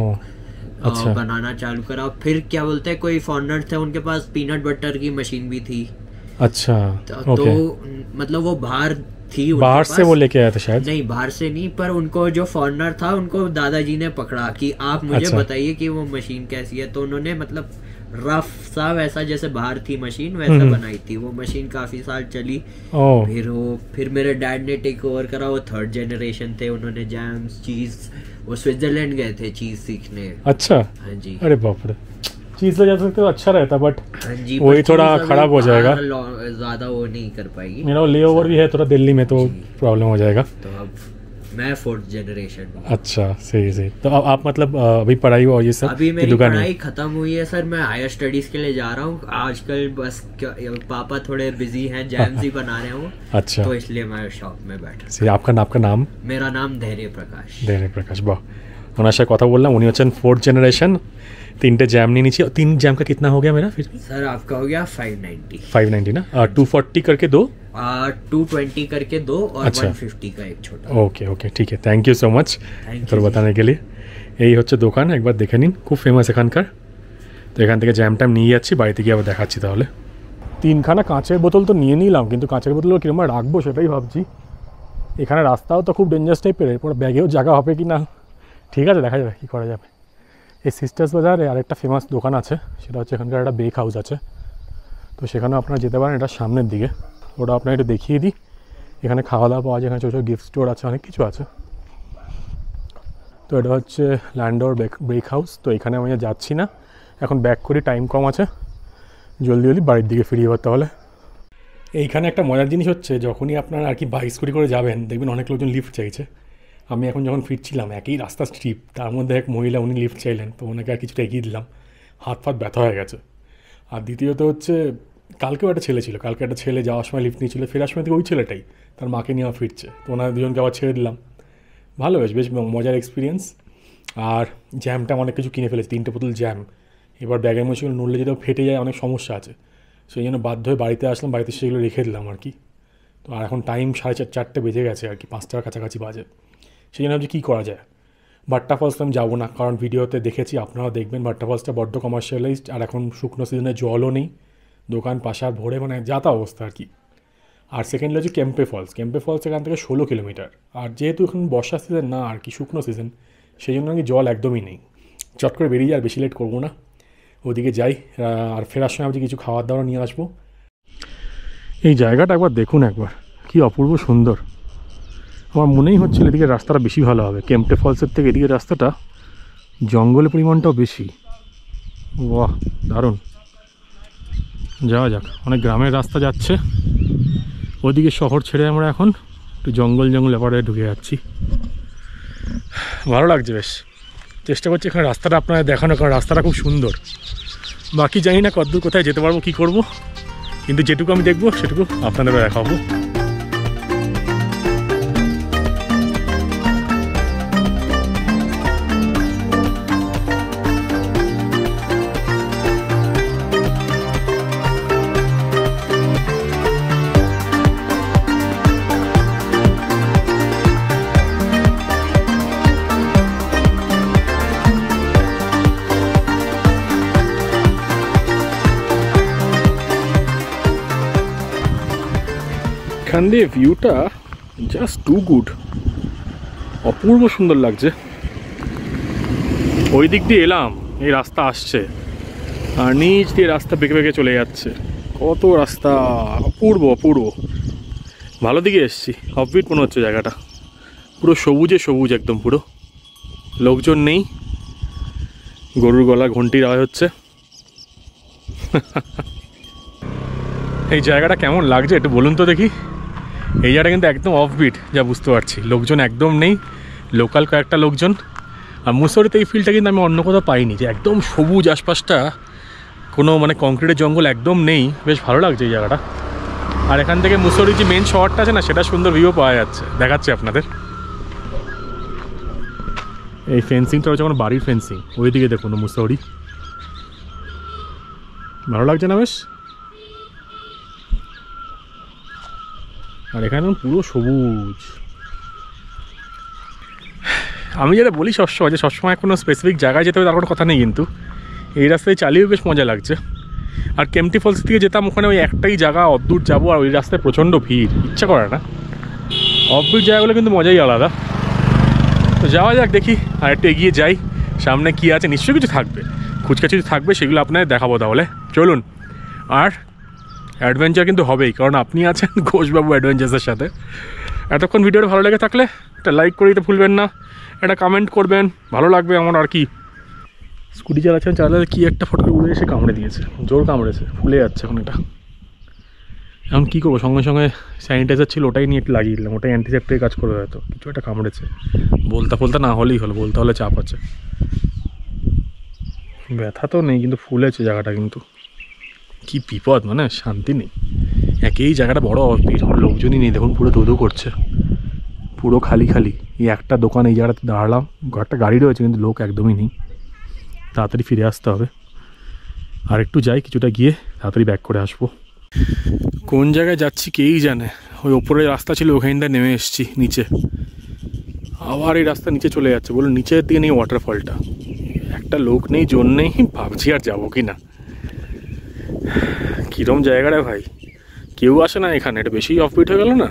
अच्छा बनाना चालू करा। फिर क्या बोलते हैं कोई फॉरेनर थे, उनके पास पीनट बटर की मशीन भी थी। अच्छा, तो मतलब वो बाहर थी, बाहर से वो लेके आया था शायद? नहीं, बाहर से नहीं, पर उनको जो फॉरेनर था उनको दादाजी ने पकड़ा कि आप मुझे बताइए कि वो मशीन कैसी है। तो उन्होंने मतलब रफ सा, वैसा जैसे बाहर थी मशीन वैसा बनाई थी। वो मशीन काफी साल चली। फिर मेरे डैड ने टेक ओवर करा। वो 3rd जनरेशन थे, उन्होंने जैम्स चीज, वो स्विट्जरलैंड गए थे चीज सीखने। अच्छा। हाँ जी। अरे बाप रे, चीज ले जा सकते तो अच्छा रहता, बट हाँ जी, वही थोड़ा खराब हो जाएगा, ज्यादा वो नहीं कर पाएगी। मेरा ले ओवर भी है थोड़ा दिल्ली में, तो प्रॉब्लम हो जाएगा। तो अब मैं 4th जनरेशन हूँ। अच्छा, सही। तो अब आप मतलब अभी पढ़ाई और ये सब अभी मेरी पढ़ाई खत्म हुई है सर, मैं हायर स्टडीज के लिए जा रहा हूँ आजकल। बस पापा थोड़े बिजी हैं, जैम्स ही बना रहे हैं। अच्छा, तो इसलिए मैं शॉप में बैठा। सही। आपका नाम? मेरा नाम धैर्य प्रकाश। বাহ, ওনার সাথে কথা বললাম, উনি হচ্ছেন 4th जनरेशन। 3টে জ্যাম নিয়ে নিচ্ছি। 3 जैम का कितना हो गया मेरा फिर? सर आपका हो गया 590 ना। 240 करके 2, 220 करके 2 और 150 का एक छोटा। ओके ठीक है, थैंक यू सो मच তোর बताने के लिए। এই হচ্ছে দোকান, একবার দেখে নিন, খুব ফেমাস এখানকার। তো এখান থেকে জ্যাম টাইম নিয়ে যাচ্ছি, বাড়িতে গিয়ে আবার দেখাচ্ছি। তাহলে 3খানা কাঁচের বোতল তো নিয়ে নিলাম, কিন্তু কাঁচের বোতলগুলো কীরকম রাখবো সেটাই ভাবছি। এখানে রাস্তাও তো খুব ডেঞ্জারাস টাইপের, এরপর ব্যাগেও জায়গা হবে কি না ঠিক আছে, দেখা যাবে কী করা যাবে। এই সিস্টার্স বাজারে আরেকটা ফেমাস দোকান আছে, সেটা হচ্ছে এখানকার একটা বেক হাউস আছে, তো সেখানেও আপনারা যেতে পারেন। এটা সামনের দিকে, ওটা আপনার একটু দেখিয়ে দিই। এখানে খাওয়া দাওয়া পাওয়া যায়, এখানে ছোটো ছোটো গিফট স্টোর আছে, অনেক কিছু আছে। তো এটা হচ্ছে ল্যান্ডোর বেক হাউস। তো এখানে আমি যাচ্ছি না, এখন ব্যাক করি, টাইম কম আছে, জলদি বাড়ির দিকে ফিরিয়ে এবার। তাহলে এইখানে একটা মজার জিনিস হচ্ছে, যখনই আপনারা আর কি বাইক স্কুটি করে যাবেন, দেখবেন অনেক লোকজন লিফট চাইছে। আমি এখন যখন ফিরছিলাম, একই রাস্তা স্ট্রিপ, তার মধ্যে এক মহিলা, উনি লিফট চাইলেন, তো ওনাকে আর কিছুটা এগিয়ে দিলাম, হাত ফাত ব্যথা হয়ে গেছে। আর দ্বিতীয়ত হচ্ছে, কালকেও একটা ছেলে ছিল, কালকে একটা ছেলে যাওয়ার সময় লিফট নিয়েছিল, ফেরার সময় থেকে ওই ছেলেটাই তার মাকে নিয়ে ফিরছে, তো ওনার দুজনকে আবার ছেড়ে দিলাম। ভালো, বেশ মজার এক্সপিরিয়েন্স। আর জ্যামটা অনেক কিছু কিনে ফেলেছে, 3টে বোতল জ্যাম। এবার ব্যাগের মধ্যে সেগুলো নড়লে যেটা ফেটে যায়, অনেক সমস্যা আছে, সেই জন্য বাধ্য হয়ে বাড়িতে আসলাম, বাড়িতে সেগুলো রেখে দিলাম আর কি। তো আর এখন টাইম 4:30 বেজে গেছে আর কি, 5টার কাছাকাছি বাজে। সেই জন্য ভাবছি কী করা যায়। বাট্টা ফলস আমি যাবো না, কারণ ভিডিওতে দেখেছি, আপনারাও দেখবেন, বাট্টা ফলসটা বড্ড কমার্শিয়ালাইজড, আর এখন শুকনো সিজনে জলও নেই, দোকান পাশার ভরে, মানে যাতা অবস্থা আর কি। আর সেকেন্ডলি হচ্ছে কেম্পে ফলস এখান থেকে 16 কিলোমিটার। আর যেহেতু এখন বর্ষা সিজন না আর কি, শুকনো সিজন, সেই জন্য নাকি জল একদমই নেই। চট করে বেরিয়ে আর বেশি লেট করবো না, ওদিকে যাই। আর ফেরার সময় আমি কিছু খাবার দাবার নিয়ে আসবো। এই জায়গাটা একবার দেখুন, একবার কি অপূর্ব সুন্দর। আমার মনেই হচ্ছিল এদিকে রাস্তাটা বেশি ভালো হবে, কেম্পে ফলসের থেকে এদিকে রাস্তাটা, জঙ্গলের পরিমাণটাও বেশি। বাহ, দারুণ। যাওয়া যাক, অনেক গ্রামের রাস্তা যাচ্ছে, ওদিকে শহর ছেড়ে আমরা এখন একটু জঙ্গল ব্যাপারে ঢুকে যাচ্ছি। ভালো লাগছে বেশ, চেষ্টা করছি এখানে রাস্তাটা আপনাদের দেখানো, কারণ রাস্তাটা খুব সুন্দর। বাকি জানি না কতদূর কোথায় যেতে পারবো, কী করবো, কিন্তু যেটুকু আমি দেখবো সেটুকু আপনাদেরও দেখাবো। এখান দিয়ে ভিউটা জাস্ট টু গুড, অপূর্ব সুন্দর লাগছে। ওই দিক দিয়ে এলাম, এই রাস্তা আসছে, আর নিচ দিয়ে রাস্তা বেঁকে চলে যাচ্ছে, কত রাস্তা, অপূর্ব। ভালো দিকে এসছি, অফবিট মনে হচ্ছে জায়গাটা, পুরো সবুজ একদম, পুরো লোকজন নেই, গরুর গলা ঘন্টির আওয়াজ হচ্ছে। এই জায়গাটা কেমন লাগছে একটু বলুন তো দেখি। এই জায়গাটা কিন্তু একদম অফবিট, যা বুঝতে পারছি, লোকজন একদম নেই, লোকাল কয়েকটা লোকজন। আর মুসৌরিতে এই ফিলটা কিন্তু আমি অন্য কোথাও পাইনি, যে একদম সবুজ আশপাশটা, কোনো মানে কংক্রিটের জঙ্গল একদম নেই, বেশ ভালো লাগছে এই জায়গাটা। আর এখান থেকে মুসৌরি যে মেন শহরটা আছে না, সেটা সুন্দর ভিউ পাওয়া যাচ্ছে, দেখাচ্ছে আপনাদের। এই ফেন্সিংটা হচ্ছে কোনো বাড়ির ফেন্সিং, ওইদিকে দেখুন মুসৌরি, ভালো লাগছে না বেশ। আর এখানে পুরো সবুজ। আমি যেটা বলি সবসময়, যে সবসময় কোনো স্পেসিফিক জায়গায় যেতে হবে তার কোনো কথা নেই, কিন্তু এই রাস্তায় চালিয়েও বেশ মজা লাগছে। আর কেম্পটি ফলস থেকে যেতাম, ওখানে ওই একটাই জায়গা অদ্দূর যাবো, আর ওই রাস্তায় প্রচণ্ড ভিড়, ইচ্ছা করে না। অফবিট জায়গাগুলো কিন্তু মজাই আলাদা। তো যাওয়া যাক, দেখি আর একটু এগিয়ে যাই, সামনে কী আছে, নিশ্চয়ই কিছু থাকবে, কুচকাচুচি থাকবে, সেগুলো আপনাদের দেখাবো। তাহলে চলুন। আর অ্যাডভেঞ্চার কিন্তু হবেই, কারণ আপনি আছেন ঘোষবাবু অ্যাডভেঞ্চার্সের সাথে। এতক্ষণ ভিডিওটা ভালো লেগে থাকলে একটা লাইক করে দিতে ভুলবেন না, একটা কমেন্ট করবেন, ভালো লাগবে আমার। আর কি স্কুটি চালাচ্ছেন, চালালে কি একটা ফট করে উড়ে এসে কামড়ে দিয়েছে, জোর কামড়েছে, ফুলে যাচ্ছে এখন এটা। এখন কী করবো, সঙ্গে সঙ্গে স্যানিটাইজার ছিল ওটাই নিয়ে একটু লাগিয়ে দিলাম, ওটাই অ্যান্টিসেপ্টিক কাজ করবে হয়তো। কিছু একটা কামড়েছে, বলতে না হলেই হলো, বলতে হলে চাপ আছে। ব্যথা তো নেই কিন্তু ফুলেছে জায়গাটা, কিন্তু কি বিপদ, মানে শান্তি নেই। একই জায়গাটা বড় অফিস, লোকজনই নেই, দেখুন পুরো ধুধু করছে, পুরো খালি খালি। এই একটা দোকান এই জায়গাটাতে দাঁড়ালাম, একটা গাড়ি রয়েছে কিন্তু লোক একদমই নেই। তাড়াতাড়ি ফিরে আসতে হবে। আর একটু যাই, কিছুটা গিয়ে তাড়াতাড়ি ব্যাক করে আসবো। কোন জায়গায় যাচ্ছি কেই জানে। ওই ওপরে রাস্তা ছিল, ওখানটায় নেমে এসেছি নিচে, আবার এই রাস্তা নিচে চলে যাচ্ছে। বলুন নিচের দিকে নেই ওয়াটারফলটা, একটা লোক নেই, জোন নেই, ভাবছি আর যাবো কি না। কীরম জায়গাটা ভাই, কেউ আসে না এখানে, এটা বেশি অফবিট হয়ে গেল না।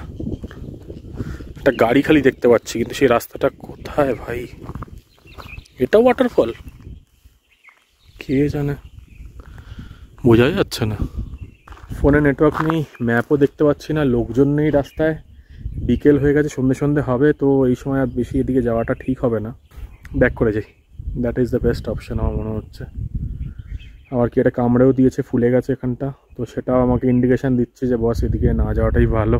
একটা গাড়ি খালি দেখতে পাচ্ছি, কিন্তু সেই রাস্তাটা কোথায় ভাই? এটা ওয়াটারফল কে জানে, বোঝাই যাচ্ছে না। ফোনে নেটওয়ার্ক নেই, ম্যাপও দেখতে পাচ্ছি না, লোকজন নেই রাস্তায়। বিকেল হয়ে গেছে, সন্ধে হবে, তো এই সময় আর বেশি এদিকে যাওয়াটা ঠিক হবে না। ব্যাক করে যাই, that is the best option আমার মনে হচ্ছে। আবার কি এটা কামড়েও দিয়েছে, ফুলে গেছে এখানটা, তো সেটাও আমাকে ইন্ডিকেশান দিচ্ছে যে বস এদিকে না যাওয়াটাই ভালো।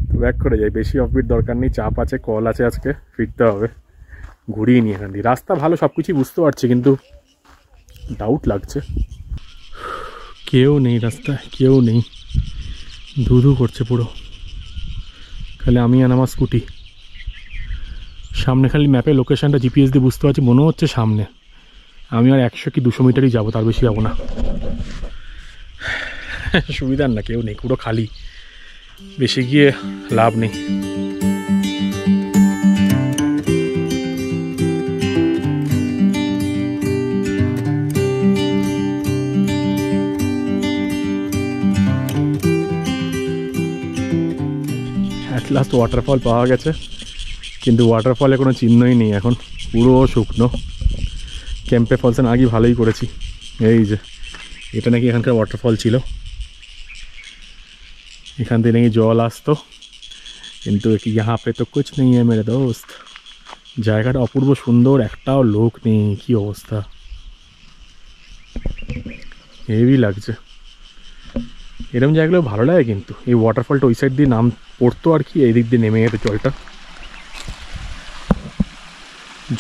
তো ব্যাক করে যাই, বেশি অফবিট দরকার নেই, চাপ আছে, কল আছে, আজকে ফিরতে হবে। ঘুরিয়ে নিয়ে এখান দিয়ে, রাস্তা ভালো, সব কিছুই বুঝতে পারছি, কিন্তু ডাউট লাগছে। কেউ নেই রাস্তায়, কেউ নেই, ধুধু করছে পুরো, খালি আমি আর আমার স্কুটি। সামনে খালি ম্যাপে লোকেশানটা জিপিএস দিয়ে বুঝতে পারছি, মনে হচ্ছে সামনে। আমি আর 100 কি 200 মিটারই যাবো, তার বেশি যাবো না। সুবিধার না, কেউ নেই, পুরো খালি, বেশি গিয়ে লাভ নেই। লাস্ট ওয়াটারফল পাওয়া গেছে, কিন্তু ওয়াটারফলে কোনো চিহ্নই নেই এখন, পুরো শুকনো। ক্যাম্পে ফলসেন আগে ভালোই করেছি। এই যে এটা নাকি এখানকার ওয়াটারফল ছিল, এখান থেকে নাকি জল আসতো, কিন্তু ইহা পে তো কুছ নেই মেরে দোস্ত। জায়গাটা অপূর্ব সুন্দর, একটাও লোক নেই, কি অবস্থা, হেভি লাগছে। এরকম জায়গাগুলো ভালো লাগে, কিন্তু এই ওয়াটারফলটা ওই সাইড দিয়ে নাম পড়তো আর কি, এই দিক দিয়ে নেমে যেত জলটা।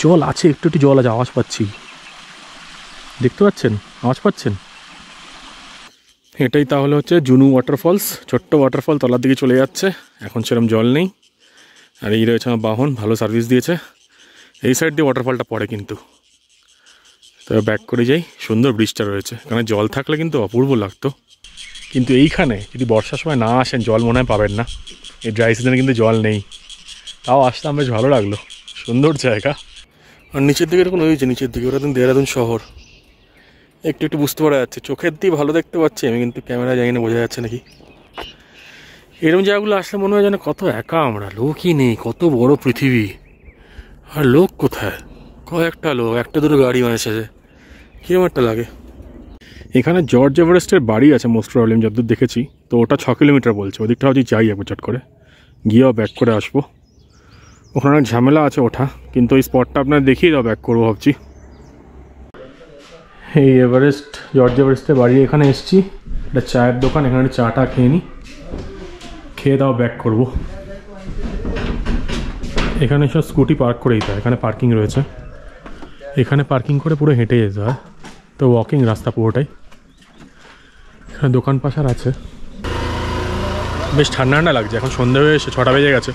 জল আছে, একটু একটু জল আছে, আওয়াজ পাচ্ছি, দেখতে পাচ্ছেন, আওয়াজ পাচ্ছেন? এটাই তাহলে হচ্ছে জুনু ওয়াটারফলস, ছোট্ট ওয়াটারফল, তলার দিকে চলে যাচ্ছে, এখন সেরকম জল নেই। আর এই রয়েছে আমার বাহন, ভালো সার্ভিস দিয়েছে। এই সাইড দিয়ে ওয়াটারফলটা পড়ে কিন্তু, তবে ব্যাক করে যাই। সুন্দর ব্রিজটা রয়েছে, কারণ জল থাকলে কিন্তু অপূর্ব লাগতো। কিন্তু এইখানে যদি বর্ষার সময় না আসেন, জল মনে হয় পাবেন না। এই ড্রাই সিজনে কিন্তু জল নেই, তাও আসতাম, বেশ ভালো লাগলো, সুন্দর জায়গা। আর নিচের দিকে এরকম রয়েছে, নিচের দিকে ওরা দেহরাদুন শহর একটু একটু বুঝতে পারা যাচ্ছে, চোখের দিয়ে ভালো দেখতে পাচ্ছি আমি, কিন্তু ক্যামেরা জানি না বোঝা যাচ্ছে নাকি। এরকম জায়গাগুলো আসলে মনে হয় যেন কত একা আমরা, লোকই নেই, কত বড় পৃথিবী, আর লোক কোথায়? কয়েকটা লোক, একটা দুটো গাড়ি এসেছে, কিরকম একটা লাগে। এখানে জর্জ এভারেস্টের বাড়ি আছে মোস্ট প্রবলেম, যতদূর দেখেছি, তো ওটা 6 কিলোমিটার বলছে। ওদিকটা হচ্ছে যাই একবার চট করে গিয়েও ব্যাক করে আসবো। ওখানে অনেক ঝামেলা আছে ওঠা, কিন্তু ওই স্পটটা আপনার দেখিয়ে দাও, ব্যাক করবো ভাবছি। এই এভারেস্ট, জর্জ এভারেস্টের বাড়ি এখানে এসেছি, একটা চায়ের দোকান, এখানে চাটা খেয়ে নিই, খেয়ে দাও ব্যাক করবো। এখানে সব স্কুটি পার্ক করে দিতে হয়, এখানে পার্কিং রয়েছে, এখানে পার্কিং করে পুরো হেঁটে যেতে হয়, তো ওয়াকিং রাস্তা পুরোটাই। এখানে দোকান পাশার আছে, বেশ ঠান্ডা ঠান্ডা লাগছে। এখন সন্ধ্যে হয়ে এসে 6টা বেজে গেছে,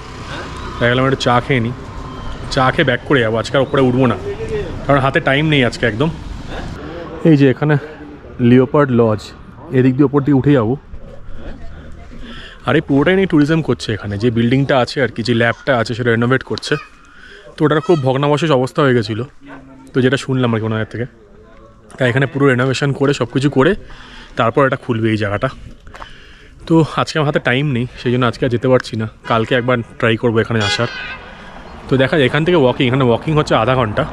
তাই গেলাম একটু চা খেয়ে নিই, চা খেয়ে ব্যাক করে যাবো। আজকে আর ওপরে উঠবো না, কারণ হাতে টাইম নেই আজকে একদম। এই যে এখানে লিওপার্ড লজ, এদিক দিয়ে ওপর দিয়ে উঠে যাবো। আর এই পুরোটাই নিয়ে ট্যুরিজম করছে, এখানে যে বিল্ডিংটা আছে আর কি, যে ল্যাবটা আছে সেটা রেনোভেট করছে, তো ওটার খুব ভগ্নাবশেষ অবস্থা হয়ে গেছিলো, তো যেটা শুনলাম আর কি ওনাদের থেকে। তাই এখানে পুরো রেনোভেশন করে সব কিছু করে তারপর এটা খুলবে এই জায়গাটা। তো আজকে আমার হাতে টাইম নেই, সেই জন্য আজকে আর যেতে পারছি না, কালকে একবার ট্রাই করবো এখানে আসার। তো দেখা যায় এখান থেকে ওয়াকিং, এখানে ওয়াকিং হচ্ছে আধা ঘন্টা,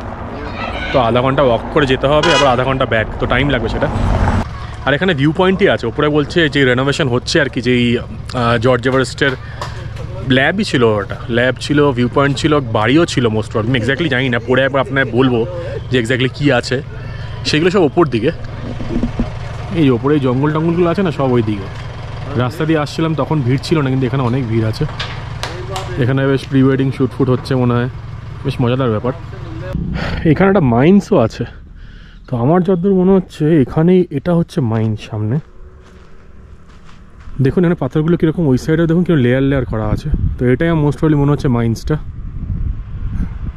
তো আধা ঘন্টা ওয়াক করে যেতে হবে, আবার আধা ঘন্টা ব্যাক, তো টাইম লাগবে সেটা। আর এখানে ভিউ পয়েন্টই আছে, ওপরে বলছে যে রেনোভেশন হচ্ছে আর কি, যেই জর্জ এভারেস্টের ল্যাবই ছিল, ওটা ল্যাব ছিল, ভিউ পয়েন্ট ছিল, বাড়িও ছিল মোস্ট অফ, আমি এক্স্যাক্টলি জানি না, পরে একবার আপনার বলবো যে এক্স্যাক্টলি কী আছে। সেগুলো সব ওপর দিকে, এই ওপরে এই জঙ্গল টঙ্গলগুলো আছে না, সব ওই দিকে। রাস্তা দিয়ে আসছিলাম তখন ভিড় ছিল না, কিন্তু এখানে অনেক ভিড় আছে। এখানে বেশ প্রি ওয়েডিং শ্যুট ফুট হচ্ছে মনে হয়, বেশ মজাদার ব্যাপার। এখানে একটা মাইন্সও আছে, তো আমার যতদূর মনে হচ্ছে এখানেই এটা হচ্ছে মাইন্স সামনে। দেখুন এখানে পাথরগুলো কীরকম, ওই সাইডে দেখুন কিরকম লেয়ার লেয়ার করা আছে, তো এটাই আমার মোস্ট প্রবলি মনে হচ্ছে মাইন্সটা।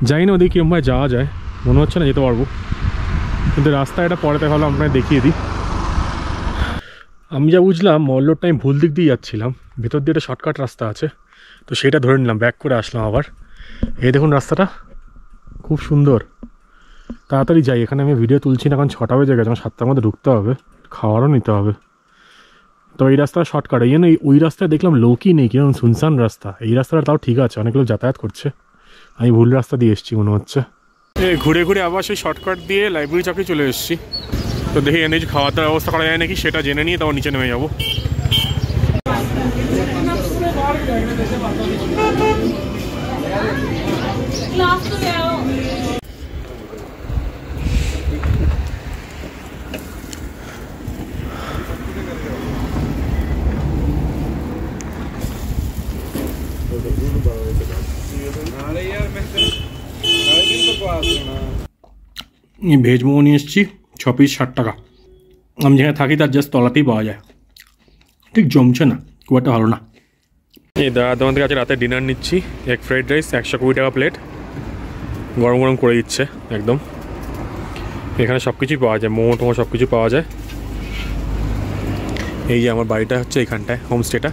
যাই না ওদিকে কীরকমভাবে যাওয়া যায়, মনে হচ্ছে না যেতে পারবো, কিন্তু রাস্তা এটা পরেতে ভালো আপনাকে দেখিয়ে দিই। আমি যা বুঝলাম মল্লোরটা আমি ভুল দিক দিয়ে যাচ্ছিলাম, ভেতর দিয়ে একটা শর্টকাট রাস্তা আছে, তো সেটা ধরে নিলাম, ব্যাক করে আসলাম আবার। এই দেখুন রাস্তাটা খুব সুন্দর, তাড়াতাড়ি যাই, এখানে আমি ভিডিও তুলছি না কারণ 6টা বেজে গেছে, আমার 7টার মধ্যে ঢুকতে হবে, খাওয়ারও নিতে হবে। তো এই রাস্তাটা শর্টকাট, এই জন্য ওই রাস্তায় দেখলাম লোকই নেই, কিরকম শুনশান রাস্তা। এই রাস্তাটা তাও ঠিক আছে, অনেক লোক যাতায়াত করছে, আমি ভুল রাস্তা দিয়ে এসেছি মনে হচ্ছে। ঘুরে ঘুরে আবার সেই শর্টকাট দিয়ে লাইব্রেরি চকে চলে এসেছি, তো দেখি এনে যে খাওয়া দাওয়ার ব্যবস্থা করা যায় নাকি সেটা জেনে নিয়ে তারপর নিচে নেমে যাবো। ভেজ মোমো নিয়ে এসেছি, 6 পিস 60 টাকা। আমি যেখানে থাকি তার জাস্ট তলাতেই পাওয়া যায়, ঠিক জমছে না, খুব একটা ভালো না। এই দাদা দোকান থেকে আজকে রাতে ডিনার নিচ্ছি, এক ফ্রাইড রাইস 120 টাকা প্লেট, গরম গরম করে দিচ্ছে একদম। এখানে সব কিছুই পাওয়া যায়, মোমো টোমো সব কিছু পাওয়া যায়। এই যে আমার বাড়িটা হচ্ছে এখানটায়, হোমস্টেটা,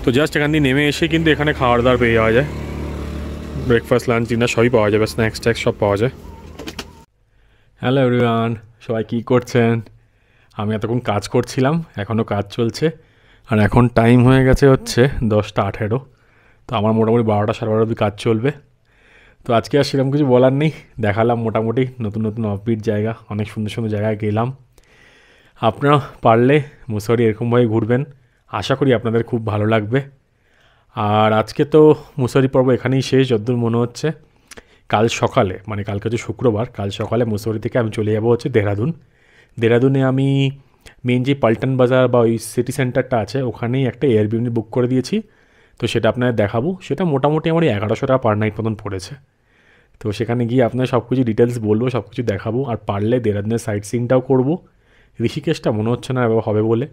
তো জাস্ট এখান দিয়ে নেমে এসে কিন্তু এখানে খাওয়ার দাওয়ার পেয়ে যাওয়া যায়, ব্রেকফাস্ট লাঞ্চ ডিনার সবই পাওয়া যাবে, স্ন্যাক্স ট্যাক্স সব পাওয়া যায়। হ্যালো এভরিওয়ান, সবাই কী করছেন? আমি এতক্ষণ কাজ করছিলাম, এখনও কাজ চলছে, আর এখন টাইম হয়ে গেছে হচ্ছে 10টা 18। তো আমার মোটামুটি 12টা 12:30 অবধি কাজ চলবে। তো আজকে আর সেরকম কিছু বলার নেই, দেখালাম মোটামুটি নতুন নতুন অফবিট জায়গা, অনেক সুন্দর সুন্দর জায়গায় গেলাম। আপনারা পারলে মুসৌরি এরকমভাবে ঘুরবেন, আশা করি আপনাদের খুব ভালো লাগবে। আর আজকে তো মুসৌরি পর্ব এখানেই শেষ যতদূর মনে হচ্ছে। কাল সকালে, মানে কালকে হচ্ছে শুক্রবার, কাল সকালে মুসৌরি থেকে আমি চলে যাবো হচ্ছে দেহরাদুন। দেহরাদুনে আমি মেন যে পাল্টন বাজার বা ওই সিটি সেন্টারটা আছে ওখানেই একটা এয়ারবিএনবি বুক করে দিয়েছি, তো সেটা আপনাদের দেখাবো। সেটা মোটামুটি আমার 1100 টাকা পার নাইট মতন পড়েছে। তো সেখানে গিয়ে আপনার সব কিছু ডিটেলস বলবো, সব কিছু দেখাবো, আর পারলে দেহরাদুনের সাইট সিইংটাও করবো। ঋষিকেশটা মনে হচ্ছে না হবে বলে,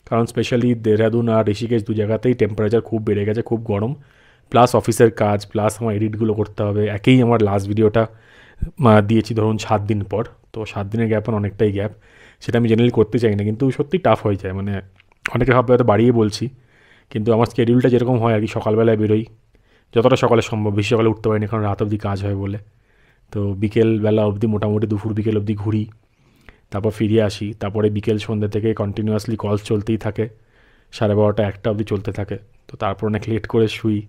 কারণ স্পেশালি দেহরাদুন আর ঋষিকেশ দু জায়গাতেই টেম্পারেচার খুব বেড়ে গেছে, খুব গরম, প্লাস অফিসের কাজ, প্লাস আমার এডিটগুলো করতে হবে। একেই আমার লাস্ট ভিডিওটা দিয়েছি ধরুন 7 দিন পর, তো 7 দিনের গ্যাপ অনেকটাই গ্যাপ, সেটা আমি জেনারেলি করতে চাই না, কিন্তু সত্যি টাফ হয়ে যায়। মানে অনেকে ভাববে হয়তো বাড়িয়ে বলছি, কিন্তু আমার স্কেডিউলটা যেরকম হয় আর কি, সকালবেলায় বেরোই, যতটা সকালে সম্ভব, বেশি সকালে উঠতে পারিনি কারণ রাত অবধি কাজ হয় বলে। তো বিকেলবেলা অবধি মোটামুটি দুপুর বিকেল অবধি ঘুরি, তারপর ফিরে আসি, তারপরে বিকেল সন্ধ্যে থেকে কন্টিনিউয়াসলি কলস চলতেই থাকে, 12:30 1টা অবধি চলতে থাকে। তো তারপর অনেক লেট করে শুই,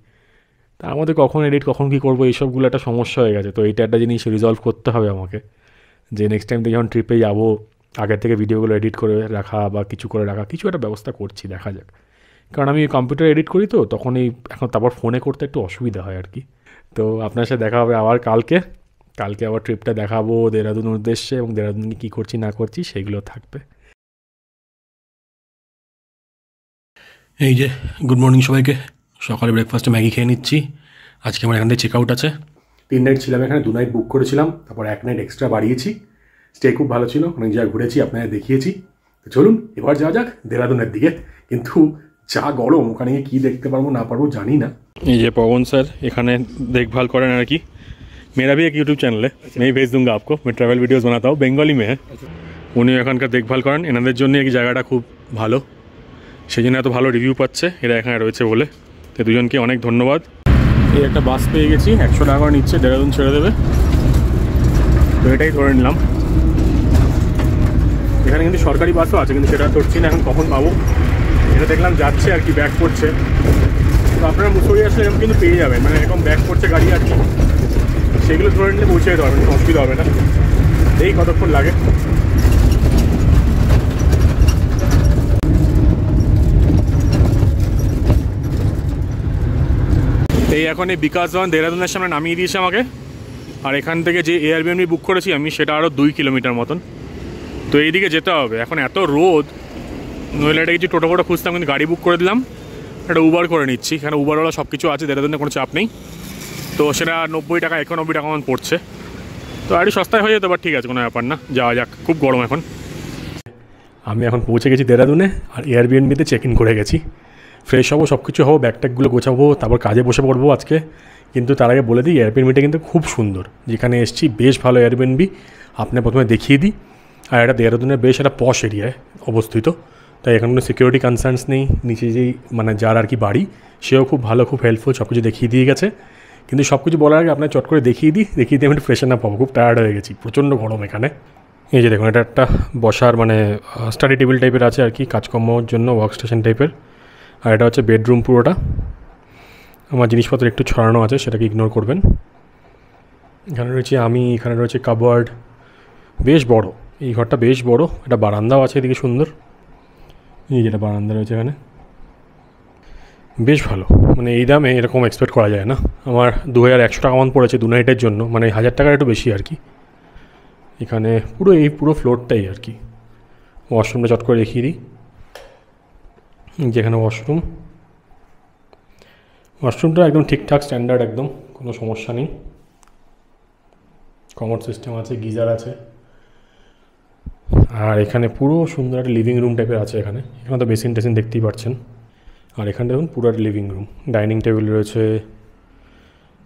তার মধ্যে কখন এডিট কখন কী করবো এইসবগুলো একটা সমস্যা হয়ে গেছে। তো এইটা একটা জিনিস রিজলভ করতে হবে আমাকে, যে নেক্সট টাইম থেকে যখন ট্রিপে যাবো আগের থেকে ভিডিওগুলো এডিট করে রাখা বা কিছু করে রাখা, কিছু একটা ব্যবস্থা করছি, দেখা যাক। কারণ আমি কম্পিউটারে এডিট করি, তো তখন এখন তারপর ফোনে করতে একটু অসুবিধা হয় আর কি। তো আপনার সাথে দেখা হবে আবার কালকে আবার ট্রিপটা দেখাবো দেহরাদুনের উদ্দেশ্যে, এবং দেহরাদুনে কী করছি না করছি সেইগুলো থাকবে। এই যে গুড মর্নিং সবাইকে, সকালে ব্রেকফাস্টে ম্যাগি খেয়ে নিচ্ছি। আজকে আমার এখান থেকে চেক আউট আছে, 3 নাইট ছিলাম এখানে, 2 নাইট বুক করেছিলাম, তারপর 1 নাইট এক্সট্রা বাড়িয়েছি। স্টে খুব ভালো ছিল, অনেক জায়গা ঘুরেছি, আপনাদের দেখিয়েছি। তো চলুন এবার যাওয়া যাক দেহরাদুনের দিকে, কিন্তু যা গরম, ওখানে গিয়ে কী দেখতে পারবো না পারবো জানি না। এই যে পবন স্যার এখানে দেখভাল করেন আর কি, मेरा भी एक यूट्यूब चैनल है, मैं ही भेज दूंगा आपको, मैं ट्रैवल वीडियोस बनाता हूँ, बेंगली में है। উনি এখানকার দেখভাল করেন, এনাদের জন্য এই জায়গাটা খুব ভালো, সেই জন্য এত ভালো রিভিউ পাচ্ছে এরা এখানে রয়েছে বলে। তো দুজনকে অনেক ধন্যবাদ। এই একটা বাস পেয়ে গেছি, 100 টাকা করে নিচ্ছে, দেহরাদুন ছেড়ে দেবে, তো এটাই ধরে নিলাম। এখানে কিন্তু সরকারি বাসও আছে, কিন্তু সেটা ধরছি না এখন, কখন পাবো। এটা দেখলাম যাচ্ছে আর কি, ব্যাক করছে। তো আপনারা মুসৌরি আসলে এরকম কিন্তু পেয়ে যাবেন, মানে এরকম ব্যাক করছে গাড়ি আর কি, সেগুলো ধরে নিলে পৌঁছে যেতে পারবেন, অসুবিধা হবে না। এই কতক্ষণ লাগে। এই এখন এই বিকাশ ধাওয়ান দেহরাদুনের সামনে নামিয়ে দিয়েছে আমাকে। আর এখান থেকে যে এয়ারবিএনবি বুক করেছি আমি সেটা আরও 2 কিলোমিটার মতন। তো এইদিকে যেতে হবে, এখন এত রোদ, নইলে এটা কিছু টোটো ফোটো খুঁজতাম, কিন্তু গাড়ি বুক করে দিলাম, একটা উবার করে নিচ্ছি। এখানে উবারওয়ালা সব কিছু আছে, দেহরাদুনে কোনো চাপ নেই। তো সেটা 90 টাকা 91 টাকা মতো পড়ছে, তো আরও সস্তায় হয়ে যেত, বাট ঠিক আছে, কোনো ব্যাপার না, যাওয়া যাক। খুব গরম এখন। আমি এখন পৌঁছে গেছি দেহরাদুনে, আর এয়ারবিএনবিতে চেক ইন করে গেছি। ফ্রেশ হবো, সব কিছু হবো, ব্যাগ ট্যাগগুলো গোছাবো, তারপর কাজে বসে পড়বো আজকে। কিন্তু তার আগে বলে দিই, এয়ারবিএনবিটা কিন্তু খুব সুন্দর, যেখানে এসেছি বেশ ভালো এয়ারবিএনবি। আপনার প্রথমে দেখিয়ে দিই। আর এটা দেহরাদুনের বেশ একটা পশ এরিয়ায় অবস্থিত, তাই এখানে কোনো সিকিউরিটি কনসার্নস নেই। নিচে যেই মানে যার আর কি বাড়ি, সেও খুব ভালো, খুব হেল্পফুল, সব কিছু দেখিয়ে দিয়ে গেছে। কিন্তু সব কিছু বলার আগে আপনার চট করে দেখিয়ে দিয়ে আমি একটু ফ্রেশন আপ পাবো, খুব টায়ার্ড হয়ে গেছি, প্রচণ্ড গরম এখানে। এই যে দেখুন, এটা একটা বসার মানে স্টাডি টেবিল টাইপের আছে আর কি, কাজকর্মর জন্য ওয়ার্ক স্টেশন টাইপের। আর এটা হচ্ছে বেডরুম পুরোটা। আমার জিনিসপত্র একটু ছড়ানো আছে, সেটাকে ইগনোর করবেন। এখানে রয়েছে আমি, এখানে রয়েছে কাবার্ড, বেশ বড় এই ঘরটা, বেশ বড়। একটা বারান্দাও আছে এদিকে সুন্দর, এই যেটা বারান্দা রয়েছে এখানে, বেশ ভালো। মানে এই দামে এরকম এক্সপেক্ট করা যায় না। আমার 2100 টাকা মতো পড়েছে 2 নাইটের জন্য, মানে 1000 টাকার একটু বেশি আর কি। এখানে পুরো ফ্লোরটাই আর কি। ওয়াশরুমটা চট করে দেখিয়ে দিই, যেখানে ওয়াশরুমটা একদম ঠিকঠাক স্ট্যান্ডার্ড, একদম কোনো সমস্যা নেই। কমোড সিস্টেম আছে, গিজার আছে। আর এখানে পুরো সুন্দর একটা লিভিং রুম টাইপের আছে। এখানে তো বেসিন টেসিন দেখতেই পাচ্ছেন। আর এখানে দেখুন পুরো একটা লিভিং রুম, ডাইনিং টেবিল রয়েছে,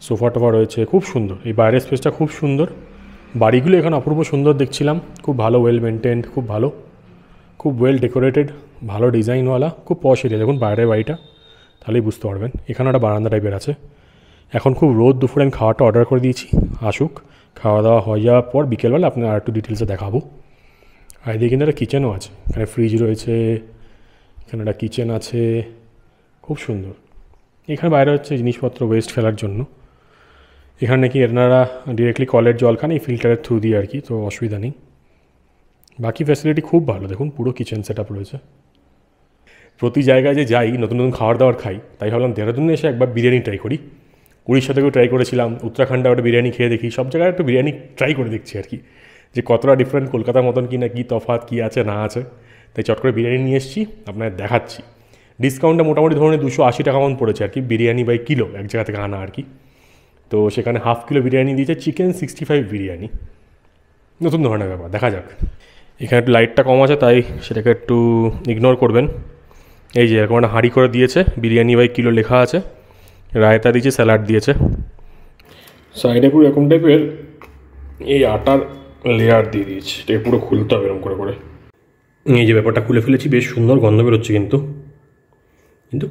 সোফা টোফা রয়েছে, খুব সুন্দর। এই বাইরের স্পেসটা খুব সুন্দর। বাড়িগুলো এখানে অপূর্ব সুন্দর দেখছিলাম, খুব ভালো, ওয়েল মেনটেন্ড, খুব ভালো, খুব ওয়েল ডেকোরেটেড, ভালো ডিজাইনওয়ালা, খুব পশ এরিয়া। দেখুন বাইরের বাড়িটা, তাহলেই বুঝতে পারবেন। এখানে একটা বারান্দা টাইপের আছে। এখন খুব রোদ, দুপুরে আমি খাওয়াটা অর্ডার করে দিয়েছি, আসুক। খাওয়া দাওয়া হয়ে যাওয়ার পর বিকেলবেলা আপনার আর একটু ডিটেলসে দেখাবো। আর এদিকে কিন্তু একটা কিচেনও আছে, এখানে ফ্রিজ রয়েছে, এখানে একটা কিচেন আছে, খুব সুন্দর। এখানে বাইরে হচ্ছে জিনিসপত্র ওয়েস্ট ফেলার জন্য। এখানে নাকি এনারা ডিরেক্টলি কলের জল খান এই ফিল্টারের থ্রু দিয়ে আর কি, তো অসুবিধা নেই। বাকি ফ্যাসিলিটি খুব ভালো, দেখুন পুরো কিচেন সেট আপ রয়েছে। প্রতি জায়গায় যে যাই, নতুন নতুন খাবার দাবার খাই, তাই ভাবলাম দেহরাদুনে এসে একবার বিরিয়ানি ট্রাই করি। উড়িষ্যা থেকেও ট্রাই করেছিলাম, উত্তরাখণ্ডে একটা বিরিয়ানি খেয়ে দেখি, সব জায়গায় একটু বিরিয়ানি ট্রাই করে দেখছি আর কি, যে কতটা ডিফারেন্ট কলকাতার মতন কি না, কী তফাৎ কী আছে না আছে। তাই চট করে বিরিয়ানি নিয়ে এসেছি, আপনাদের দেখাচ্ছি। ডিসকাউন্টটা মোটামুটি ধরনের 280 টাকা মতো পড়েছে আর কি, বিরিয়ানি বাই কিলো এক জায়গা থেকে আনা আর কি। তো সেখানে হাফ কিলো বিরিয়ানি দিয়েছে, চিকেন 65 বিরিয়ানি, নতুন ধরনের ব্যাপার, দেখা যাক। এখানে একটু লাইটটা কম আছে, তাই সেটাকে একটু ইগনোর করবেন। এই যে এরকম একটা হাঁড়ি করে দিয়েছে, বিরিয়ানি বাই কিলো লেখা আছে, রায়তা দিয়েছে, স্যালাড দিয়েছে। সাইডে পুরো এরকম টাইপের এই আটার লেয়ার দিয়ে দিয়েছে, এটাকে পুরো খুলতে হবে এরকম করে করে। এই যে ব্যাপারটা খুলে ফেলেছি, বেশ সুন্দর গন্ধ বেরোচ্ছে, কিন্তু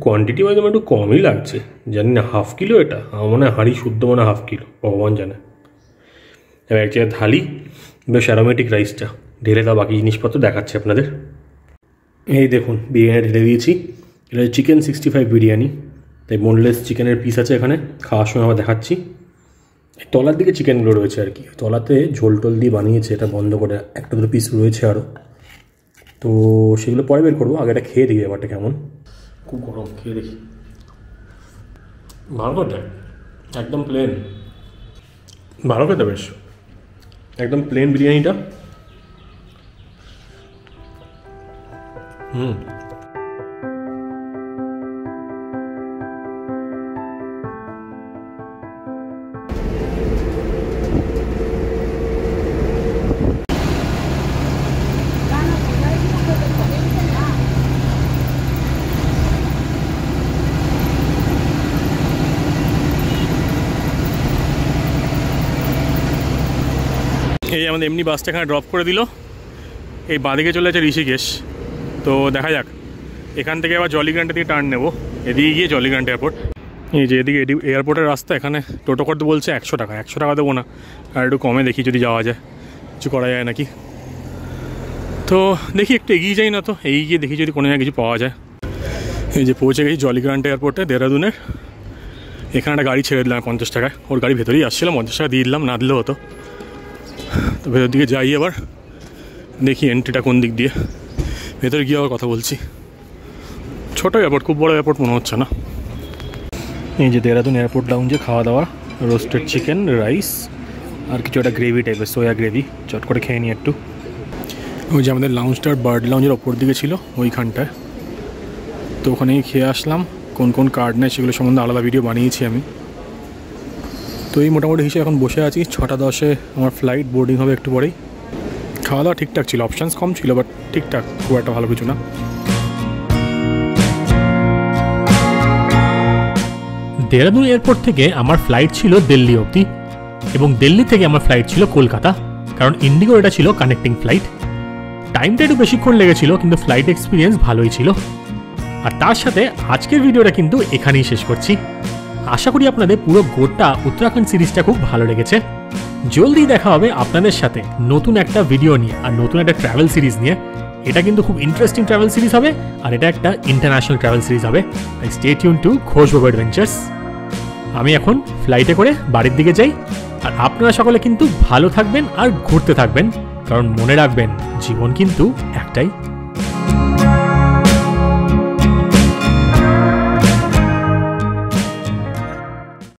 কোয়ান্টিটি ওয়াইজ আমার একটু কমই লাগছে, জানি না হাফ কিলো এটা, আমার মনে হয় হাঁড়ি শুদ্ধ মনে হাফ কিলো, ভগবান জানে। এবার এক জায়গায় থালি, বেশ অ্যারোমেটিক রাইসটা ঢেলে দাও, বাকি জিনিসপত্র দেখাচ্ছে আপনাদের। এই দেখুন বিরিয়ানি ঢেলে দিয়েছি, এটা হচ্ছে চিকেন 65 বিরিয়ানি, তাই বোনলেস চিকেনের পিস আছে এখানে, খাওয়ার সময় আবার দেখাচ্ছি। তলার দিকে চিকেনগুলো রয়েছে আর কি, তলাতে ঝোল টোল দিয়ে বানিয়েছে, এটা বন্ধ করে একটা দুটো পিস রয়েছে আরও, তো সেগুলো পরে বের করবো। আগে এটা খেয়ে দেখি ব্যাপারটা কেমন। খুব গরম, খেয়ে দেখি। ভালো খেতে, একদম প্লেন, ভালো খেতে বেশ, একদম প্লেন বিরিয়ানিটা। এই আমাদের এমনি বাসটা এখানে ড্রপ করে দিল, এই বাঁদিকে চলে যাচ্ছে ঋষিকেশ। তো দেখা যাক, এখান থেকে আবার জলিগ্রান্টের দিকে টার্ন নেবো, এদিকে গিয়ে জলিগ্রান্ট এয়ারপোর্ট। এই যে এদিকে এয়ারপোর্টের রাস্তা, এখানে টোটো করতে বলছে 100 টাকা, 100 টাকা দেবো না, আর একটু কমে দেখি যদি যাওয়া যায়, কিছু করা যায় নাকি। তো দেখি একটু এগিয়ে যাই না, তো এগিয়ে গিয়ে দেখি যদি কোনো জায়গায় কিছু পাওয়া যায়। এই যে পৌঁছে গেছি জলিগ্রান্ট এয়ারপোর্টে দেহরাদুনের। এখানে একটা গাড়ি ছেড়ে দিলাম 50 টাকায়, ওর গাড়ি ভেতরেই আসছিলাম, 50 টাকা দিয়ে দিলাম, না দিলেও হতো। তো ভেতর দিকে যাই এবার, দেখি এন্ট্রিটা কোন দিক দিয়ে, ভেতরে গিয়ে আবার কথা বলছি। ছোটো এয়ারপোর্ট, খুব বড় এয়ারপোর্ট মনে হচ্ছে না। এই যে দেহরাদুন এয়ারপোর্ট লাউঞ্জে খাওয়া দাওয়া, রোস্টেড চিকেন, রাইস আর কিছু একটা গ্রেভি টাইপের, সোয়া গ্রেভি, চট করে খেয়ে নিই একটু। ওই যে আমাদের লাউঞ্জটার বার্ড লাউঞ্জের ওপর দিকে ছিল ওইখানটায়, তো ওখানেই খেয়ে আসলাম। কোন কোন কার্ড নেয় সেগুলো সম্বন্ধে আলাদা ভিডিও বানিয়েছি আমি। তো এই মোটামুটি হিসেবে এখন বসে আছি। 6:10 আমার ফ্লাইট, বোর্ডিং হবে একটু পরেই। খাওয়া দাওয়া ঠিকঠাক ছিল, অপশানস কম ছিল, বাট ঠিকঠাক, খুব একটা ভালো কিছু না। দেহরাদুন এয়ারপোর্ট থেকে আমার ফ্লাইট ছিল দিল্লি অবধি, এবং দিল্লি থেকে আমার ফ্লাইট ছিল কলকাতা, কারণ ইন্ডিগো এটা ছিল কানেক্টিং ফ্লাইট। টাইমটা একটু বেশিক্ষণ লেগেছিল, কিন্তু ফ্লাইট এক্সপিরিয়েন্স ভালোই ছিল। আর তার সাথে আজকের ভিডিওটা কিন্তু এখানেই শেষ করছি। আশা করি আপনাদের পুরো গোটা উত্তরাখণ্ড সিরিজটা খুব ভালো লেগেছে। জলদি দেখা হবে আপনাদের সাথে নতুন একটা ভিডিও নিয়ে আর নতুন একটা ট্রাভেল সিরিজ নিয়ে। এটা কিন্তু খুব ইন্টারেস্টিং ট্রাভেল সিরিজ হবে, আর এটা একটা ইন্টারন্যাশনাল ট্রাভেল সিরিজ হবে। Stay tune to Ghoshbabu adventures. আমি এখন ফ্লাইটে করে বাড়ির দিকে যাই, আর আপনারা সকলে কিন্তু ভালো থাকবেন আর ঘুরতে থাকবেন, কারণ মনে রাখবেন জীবন কিন্তু একটাই।